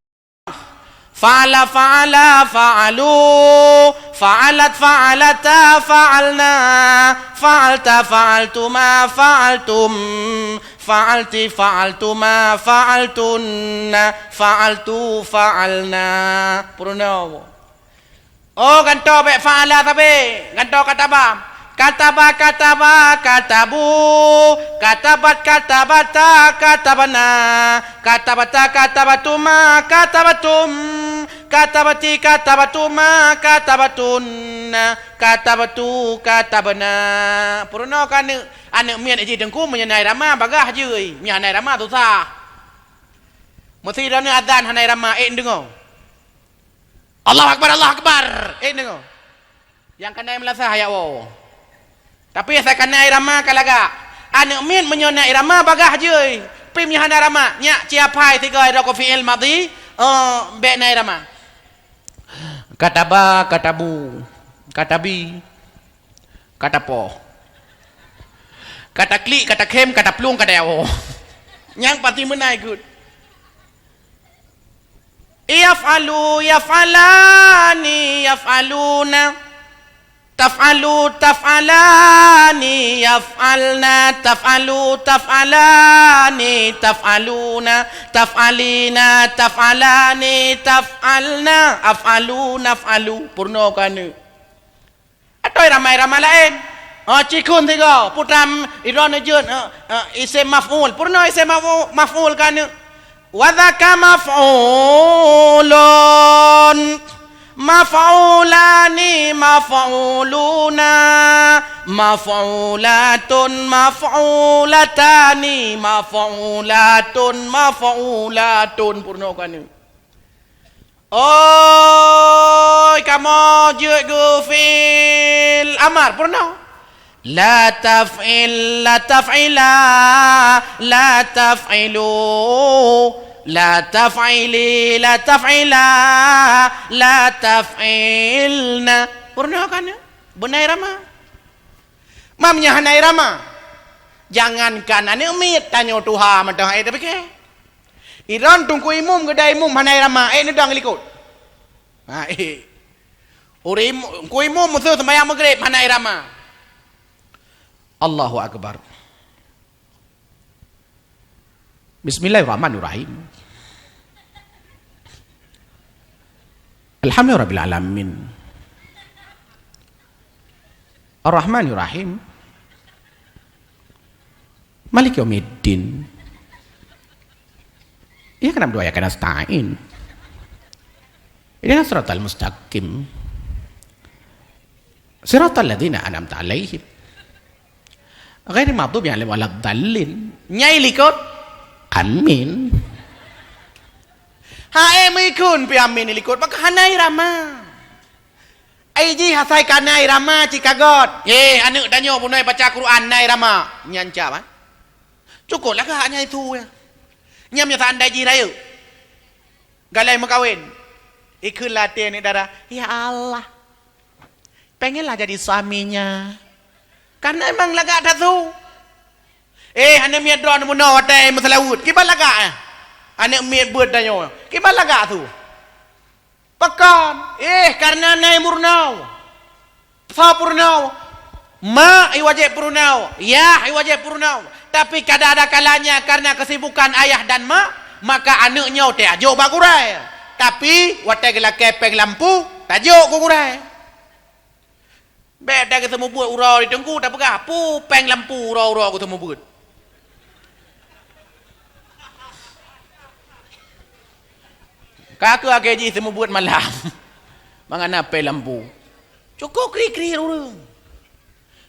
fa'ala fa'ala fa'alu fa'alat fa'alata fa'alna fa'alta fa'altuma fa'altum fa'alti fa'altuma fa'altunna fa'altu fa'alna purno oh ganto be fa'ala tabe ganto kataba katabu katabat katabata katabana katabata katabatuma katabatum katabati katabatuma katabatunna katabatu katabana purno kan anak mian aji dengku menyenai rama bagah je menyenai rama tu sah mesti dah ni adzan hanai rama dengo Allah akbar dengo yang kena melasah ya wo tapi saya kena irama kalaga anak min menyona irama bagah je pi menyana irama nya ciapai tiga ida ko fi'il madhi be na irama kataba katabu katabi katapo kata klik kata kem kata plung kata yawo yang pati menai good yaf'alu yaf'alani yaf'aluna taf'alu taf'alani yaf'alna taf'alu taf'alani taf'aluna taf'alina taf'alani taf'alna af'alu naf'alu purno kana atau ramai lain cikun tiga putam iron jun isim maf'ul purno isim maf'ul kana wa dzaka maf'ulun maf'ulani maf'uluna maf'ulatun maf'ulatani maf'ulatun maf'ulatun purno kana oi kamu juga fil amar purno la taf'il la taf'ila la taf'ilu la taf'ili la taf'ila la taf'ilna purno kana benar rama mamnya hanai rama jangankan ane umit tanya tuha mentang ai tapi ke iran tungku imum gedai imum hanai rama nedang likut ha urim ku imum musuh sembahyang maghrib hanai rama Allahu akbar Bismillahirrahmanirrahim Alhamdulillahirabbil alamin Ar-Rahmanirrahim Maliki yaumiddin Iyyaka na'budu wa iyyaka nasta'in Ihdinas siratal mustaqim Siratal ladzina an'amta 'alaihim ghairil maghdubi 'alaihim waladdallin nyai likut amin hae mikun pi amin likut maka hanai rama ai ji hasai kanai rama cikagot ye anu danyo punai baca Quran nai rama nyanca ba cukup lah ka hanya itu ya Nyam nya tak andai ji raya. Galai makawin. Ikut latih ni darah. Ya Allah. Pengenlah jadi suaminya. Karena emang lagak dah tu. Ane miat drone muno watai masalawut. Kiba lagak? Ane miat buat danyo. Kiba lagak tu? Pekan. Karena nai murnau. Fa purnau. Ma iwajib purnau. Ya iwajib purnau. Tapi kadang ada kalanya karena kesibukan ayah dan mak, maka anaknya te ajo bagurai. Tapi watai gela kepeng lampu, tajuk kugurai. Beda ketemu buat urau di tengku tak pegah. Pu peng lampu urau-urau ketemu buat. Kakak ageji temu buat malam. Mangana peng lampu. Cukup kri-kri urang.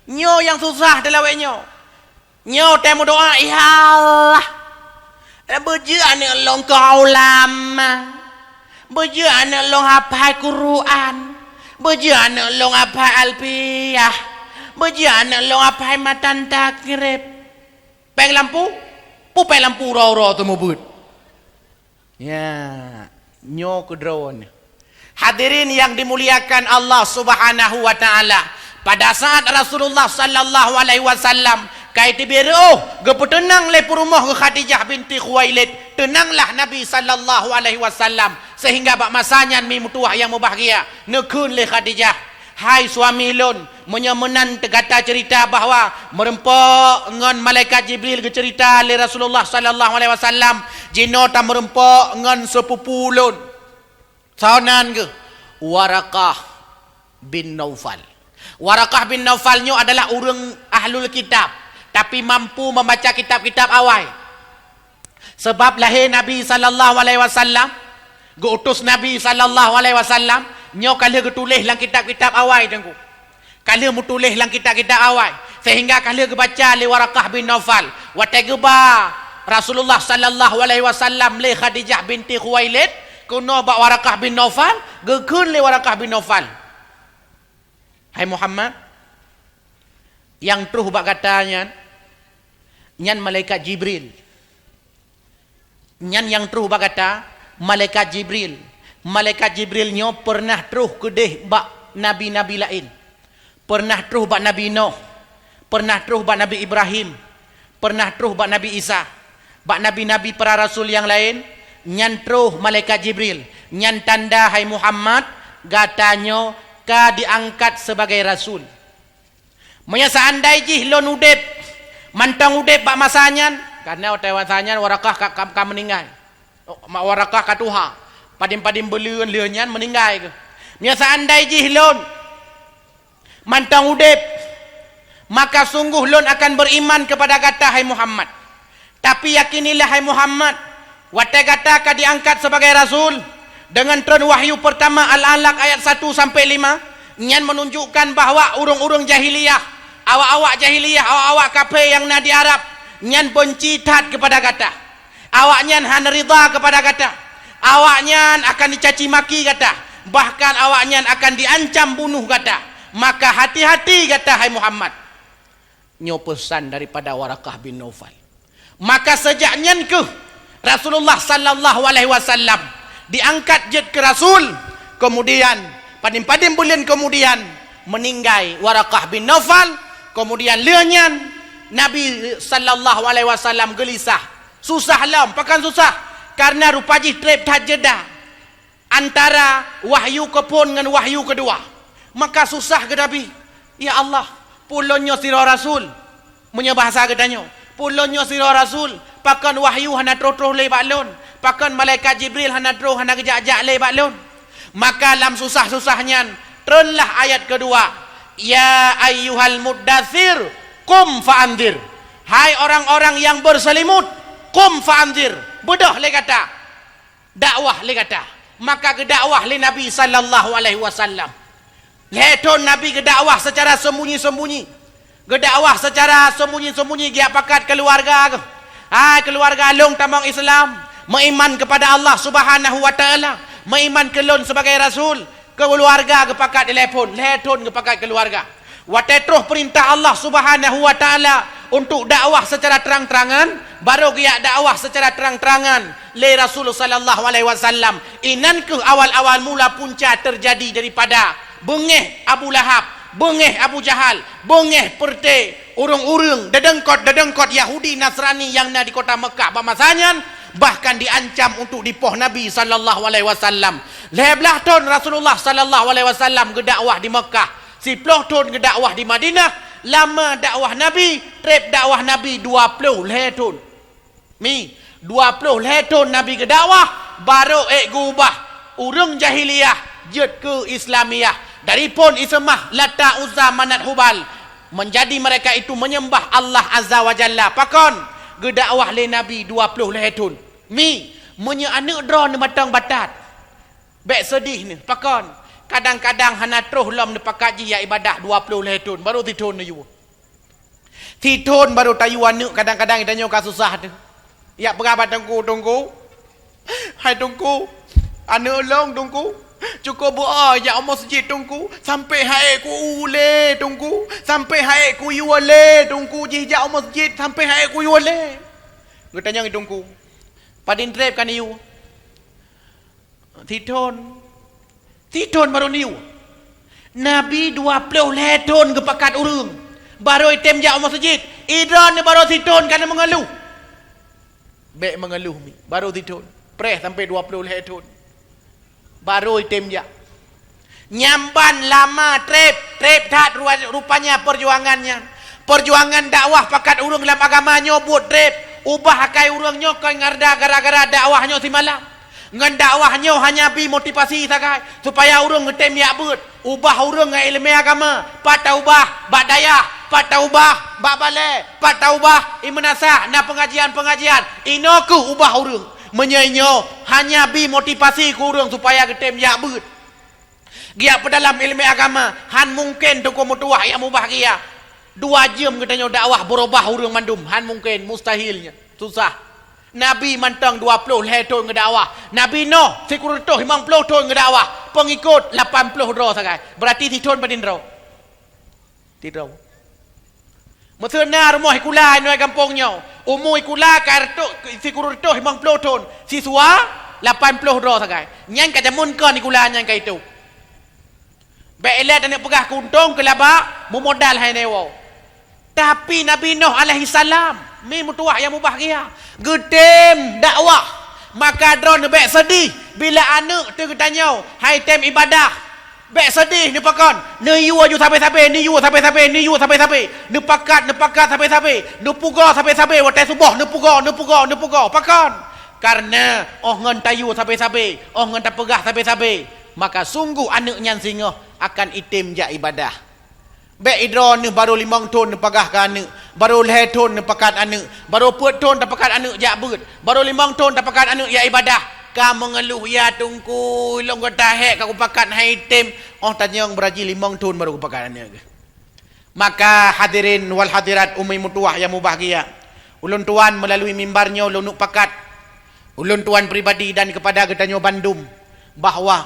Nyo yang susah dalam nyo. Nyo temu doa, ya Allah. Beja anak long kau lama. Beja anak long hafal Quran. Beja anak long hafal Alfiyah. Beja anak long hafal matan takrib. Peng lampu? Pu peng lampu ro-ro tu mubut. Ya, nyo ke drone. Hadirin yang dimuliakan Allah Subhanahu wa taala. Pada saat Rasulullah sallallahu alaihi wasallam kai tibiru gepetenang le rumah ke Khadijah binti Khuwailid, tenanglah Nabi sallallahu alaihi wasallam sehingga bak masanya mi mutuah yang berbahagia nekun le Khadijah, hai suami lon menyemenan tegata cerita bahawa merempok ngan malaikat Jibril ke cerita le Rasulullah sallallahu alaihi wasallam jino ta merempok ngan sepupu lon saunan ke Waraqah bin Naufal. Waraqah bin Naufal nyo adalah orang ahlul kitab tapi mampu membaca kitab-kitab awal. Sebab lahir Nabi sallallahu alaihi wasallam, geutus Nabi sallallahu alaihi wasallam, nyo kala getulis dalam kitab-kitab awal tengku. Kala mu tulis dalam kitab-kitab awal sehingga kala gebaca li Waraqah bin Naufal, watai geba Rasulullah sallallahu alaihi wasallam li Khadijah binti Khuwailid, kuno ba Waraqah bin Naufal, gekeun li Waraqah bin Naufal. Hai Muhammad, yang terus bak katanya nyan malaikat Jibril. Nyan yang terus bak kata malaikat Jibril. Malaikat Jibril nyo pernah terus kedeh bak nabi-nabi lain. Pernah terus bak Nabi Nuh. Pernah terus bak Nabi Ibrahim. Pernah terus bak Nabi Isa. Bak nabi-nabi para rasul yang lain, nyan terus malaikat Jibril. Nyan tanda hai Muhammad gatanyo ka diangkat sebagai rasul. Manya seandai jih lon udep mantang udep bak masanyan karena otai masanyan Waraqah ka meninggal. Mak Waraqah ka tuha padim-padim beleun leunyan meninggal ke. Manya seandai jih lon mantang udep maka sungguh lon akan beriman kepada kata hai Muhammad. Tapi yakinilah hai Muhammad, watai kata ka diangkat sebagai rasul dengan tren wahyu pertama Al-Alaq ayat 1 sampai 5 nyan menunjukkan bahawa urung-urung jahiliyah, awak-awak jahiliyah, awak-awak kafir yang nadi Arab nyan benci tat kepada kata. Awak nyan han rida kepada kata. Awak nyan akan dicaci maki kata. Bahkan awak nyan akan diancam bunuh kata. Maka hati-hati kata hai Muhammad. Nyo pesan daripada Waraqah bin Naufal. Maka sejak nyan ke Rasulullah sallallahu alaihi wasallam diangkat jet ke rasul, kemudian padim-padim bulan kemudian meninggal Waraqah bin Naufal, kemudian leunyan Nabi sallallahu alaihi wasallam gelisah, susah lam, pakan susah karena rupanya trip tak jeda antara wahyu kepun dengan wahyu kedua. Maka susah ke Nabi, ya Allah, pulonnya sira rasul punya bahasa katanya, pulonnya sira rasul pakan wahyu hana trotroh le baklon, pakan malaikat Jibril hana troh hana gejak-jak le baklon. Maka dalam susah-susahnya terenlah ayat kedua, ya ayyuhal muddathir qum fa'anzir. Hai orang-orang yang berselimut, qum fa'anzir, bedah le kata, dakwah le kata. Maka ke dakwah le Nabi sallallahu alaihi wasallam. Leton Nabi ke dakwah secara sembunyi-sembunyi. Ke dakwah secara sembunyi-sembunyi dia pakat keluarga ke. Hai keluarga long tamang Islam, meiman kepada Allah Subhanahu wa taala, meiman kelon sebagai rasul, keluarga ke pakat telefon, leton ke pakat keluarga. Watai terus perintah Allah Subhanahu wa taala untuk dakwah secara terang-terangan, baru giat dakwah secara terang-terangan le Rasulullah sallallahu alaihi wasallam. Inan ke awal-awal mula punca terjadi daripada bengeh Abu Lahab, bengeh Abu Jahal, bengeh perte urung-urung dedengkot Yahudi Nasrani yang na di kota Mekah pamasanya, bahkan diancam untuk dipoh Nabi sallallahu alaihi wasallam. 11 tahun Rasulullah sallallahu alaihi wasallam gedakwah di Mekah, 10 tahun gedakwah di Madinah. Lama dakwah Nabi, trip dakwah Nabi 20 tahun. Mi 20 tahun Nabi gedakwah, baru gubah urang jahiliyah jed ke Islamiyah. Daripun Ismah, Lata, Uzza, Manat, Hubal, menjadi mereka itu menyembah Allah Azza wa Jalla. Pakon gedakwah le Nabi 20 tahun. Mi menye anak dra ne batang batat. Bek sedih ni pakon. Kadang-kadang hana terus lam ne pakat ji ya ibadah 20 tahun baru titun ne you. Titun baru tayu anak kadang-kadang kita nyoka susah tu. Ya pegabat tunggu. Hai tunggu. Anak long tunggu. Cukup berdoa ya masjid tunggu sampai hai ku ule tunggu. Sampai hai ku yuale tunggu ji ja masjid sampai hai ku yuale. Kita nyang tunggu. Padin trep kan you. Titun baru niu. Nabi 20 tahun kepakat urung. Baru item ja masjid. Idran ni baru titun kerana mengeluh. Bek mengeluh mi. Baru titun. Preh sampai 20 tahun. Baru item ja. Nyamban lama trep tak rupanya perjuangannya. Perjuangan dakwah pakat urung dalam agama nyobut trep. Ubah akai urangnya kau ngarda gara-gara dakwahnya si malam. Ngan dakwahnya hanya bi motivasi sagai supaya urang ngetem ya beut. Ubah urang ngai ilmu agama, pataubah bak dayah, pataubah bak bale, pataubah imenasah na pengajian-pengajian. Inoku ubah urang. Menyenyo hanya bi motivasi ku urang supaya ngetem ya beut. Gia pedalam ilmu agama, han mungkin toko mutuah yang mubahagia. 2 jam katanya dakwah berubah urang mandum, han mungkin mustahilnya. Susah. Nabi mantang 20 tahun ngedakwah. Nabi Nuh sekurito 50 tahun ngedakwah. Pengikut 80 dro sagai. Berarti titun padin dro. Tidro. Mesena rumah ikula noi kampungnya. Umur ikula kartu sekurito 50 tahun. Siswa 80 dro sagai. Nyang ka jamun kan ikula nyang ka itu. Beelet nak pegah kuntung ke labak memodal hai newo. Tapi Nabi Nuh alaihi salam mi mutuah yang mubahagia gedem dakwah maka dron bek sedih bila anak tu katanya hai tem ibadah bek sedih ni pakon ni yu aju sampai-sampai ni yu sampai-sampai ni yu sampai-sampai ni pakat sampai-sampai ni pugo sampai-sampai waktu subuh ni pugo pakon karena ngan tayu sampai-sampai ngan tak pegah sampai-sampai maka sungguh anak nyan singa akan itim ja ibadah. Bek idron ni baru 5 tahun ni pagah ke anak. Baru 2 tahun ni pakat anak. Baru 4 tahun tak pakat anak jak beut. Baru 5 tahun tak pakat anak ya ibadah. Ka mengeluh ya tungku long kata hek aku pakat hai tem. Tanya yang beraji 5 tahun baru aku pakat anak. Maka hadirin wal hadirat ummi mutuah yang mubahagia. Ulun tuan melalui mimbarnya ulun pakat. Ulun tuan pribadi dan kepada getanyo Bandung bahawa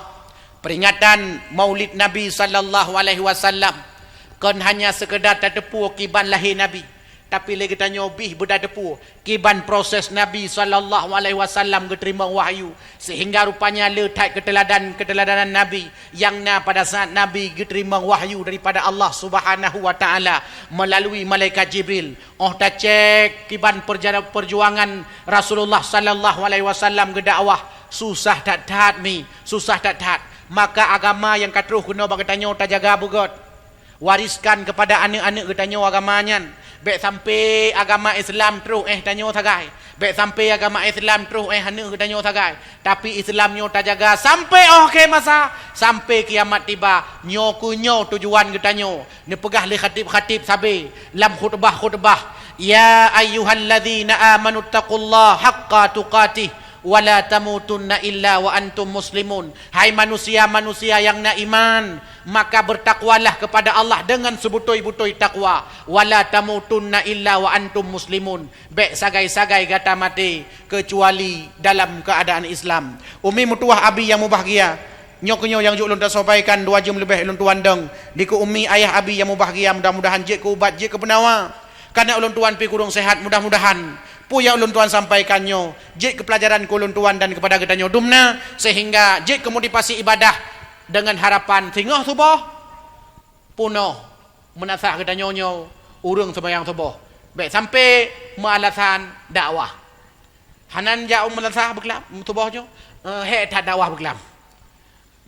peringatan Maulid Nabi sallallahu alaihi wasallam kan hanya sekedar terdepu kiban lahir Nabi, tapi lagi tanya bih berdepu kiban proses Nabi sallallahu alaihi wasallam keterima wahyu sehingga rupanya letak keteladanan Nabi yang pada saat Nabi keterima wahyu daripada Allah Subhanahu wa taala melalui malaikat Jibril. Tak cek kiban perjuangan Rasulullah sallallahu alaihi wasallam ke dakwah susah tak taat. Maka agama yang katruh kena bagi tanya tak jaga bugot. Wariskan kepada anak-anak katanya agamanya. Bek sampai agama Islam terus tanya sagai. Bek sampai agama Islam terus anak katanya sagai. Tapi Islamnya tak jaga sampai akhir masa, sampai kiamat tiba. Nyo tujuan katanya. Ni pegah li khatib sabi lam khutbah. Ya ayyuhalladzina amanu taqullaha haqqa tuqatih wala tamutunna illa wa antum muslimun. Hai manusia-manusia yang nak iman, maka bertakwalah kepada Allah dengan sebutul-butul takwa. Wala tamutunna illa wa antum muslimun. Bek sagai-sagai kata mati kecuali dalam keadaan Islam. Umi mutuah abi yang mubahagia. Nyoknyo yang ulun tak sampaikan 2 jam lebih ulun tuan deng. Diku umi ayah abi yang mubahagia, mudah-mudahan je ke ubat je ke penawa. Karena ulun tuan pi kurung sehat, mudah-mudahan puya ulun tuan sampaikannya jik ke pelajaran ku ulun tuan dan kepada getanyo dumna, sehingga jik kemotivasi ibadah dengan harapan tinggal tubuh puno menasah getanyo urung sembahyang tubuh baik sampai mealasan dakwah hanan jauh menasah berkelam tubuhnya tak dakwah berkelam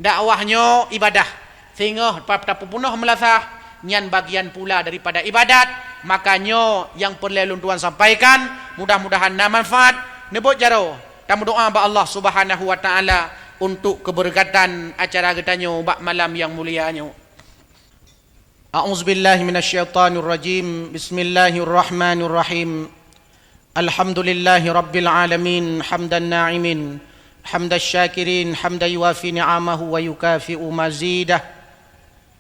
dakwahnya ibadah sehingga pada puno melasah nyan bagian pula daripada ibadat. Makanya yang perlu tuan sampaikan, mudah-mudahan na manfaat nebut jaro dan berdoa ba Allah Subhanahu wa taala untuk keberkatan acara getanyo bak malam yang mulianya. A'udzubillahi minasyaitonir rajim. Bismillahirrahmanirrahim. Alhamdulillahi rabbil alamin, hamdan na'imin, hamdash syakirin, hamdan yuwafi ni'amahu wa yukafi'u mazidah.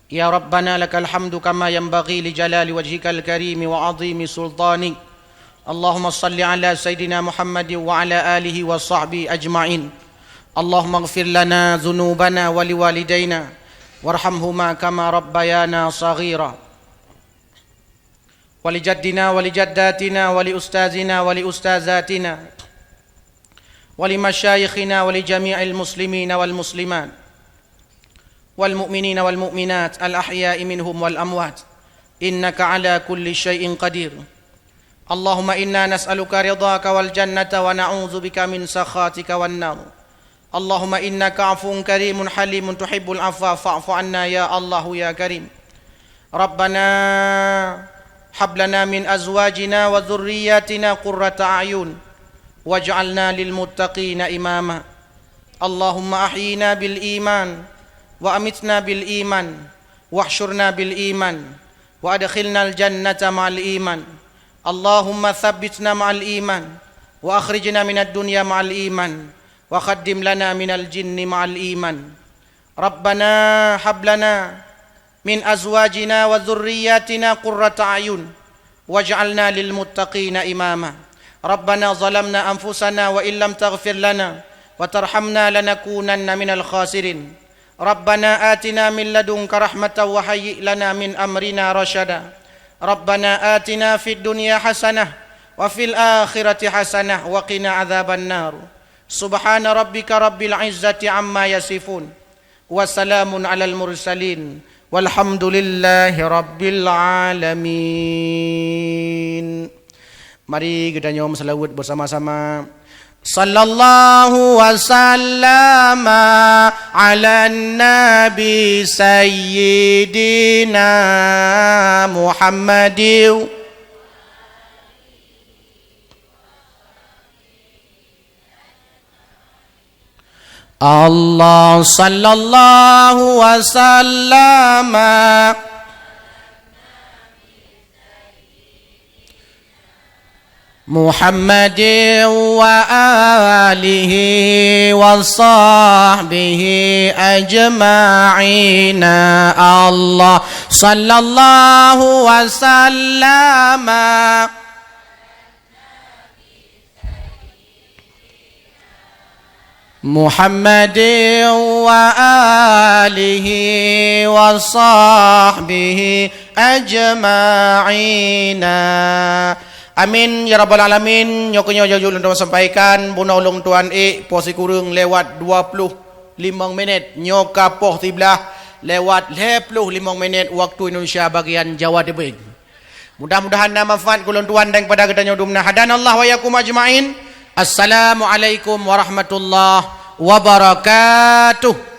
Ya Rabbana lakal hamdu kama yanbaghi li jalali wajhikal karim wa azimi sultanik. Allahumma salli ala Sayyidina Muhammad wa ala alihi wa sahbihi ajma'in. Allahumma ighfir lana dhunubana wa liwalidayna warhamhuma kama rabbayana saghira. Wa li jaddina wa li jaddatina wa li ustazina wa li ustazatina wa li masyayikhina wa li jami'il muslimina wal muslimat والمؤمنين والمؤمنات الأحياء منهم والأموات إنك على كل شيء قدير اللهم إنا نسألك رضاك والجنة ونعوذ بك من سخطك والنار اللهم إنك عفو كريم حليم تحب العفو فاعف عنا يا الله يا كريم ربنا هب لنا من أزواجنا وذرياتنا قرة أعين واجعلنا للمتقين إماما اللهم أحينا بالإيمان وأمتنا بالإيمان واحشرنا بالإيمان وأدخلنا الجنة مع الإيمان اللهم ثبتنا مع الإيمان وأخرجنا من الدنيا مع الإيمان وخدم لنا من الجن مع الإيمان ربنا هب لنا من أزواجنا وذرياتنا قرة أعين واجعلنا للمتقين إماما ربنا ظلمنا أنفسنا وإن لم تغفر لنا وترحمنا لنكونن من الخاسرين ربنا آتنا من لدنك رحمة وهيئ لنا من أمرنا رشدا ربنا آتنا في الدنيا حسنة وفي الآخرة حسنة وقنا عذاب النار سبحان ربك رب العزة عما يصفون وسلام على المرسلين والحمد لله رب العالمين. Mari kita nyom selawat bersama-sama. Sallallahu wasallama ala nabi sayyidina Muhammadin Allah sallallahu wasallama محمد وآله وصحبه أجمعين الله صلى الله وسلم محمد وآله وصحبه أجمعين. Amin ya rabbal alamin. Nyokonyo jajul untuk sampaikan buna ulung tuan posi kurung lewat 25 minit nyoka poh tiblah lewat 25 menit waktu Indonesia bagian Jawa Tibur. Mudah-mudahan nama manfaat kulun tuan dan kepada kita nyodumna hadanallah wa yakum ajmain. Assalamualaikum warahmatullahi wabarakatuh.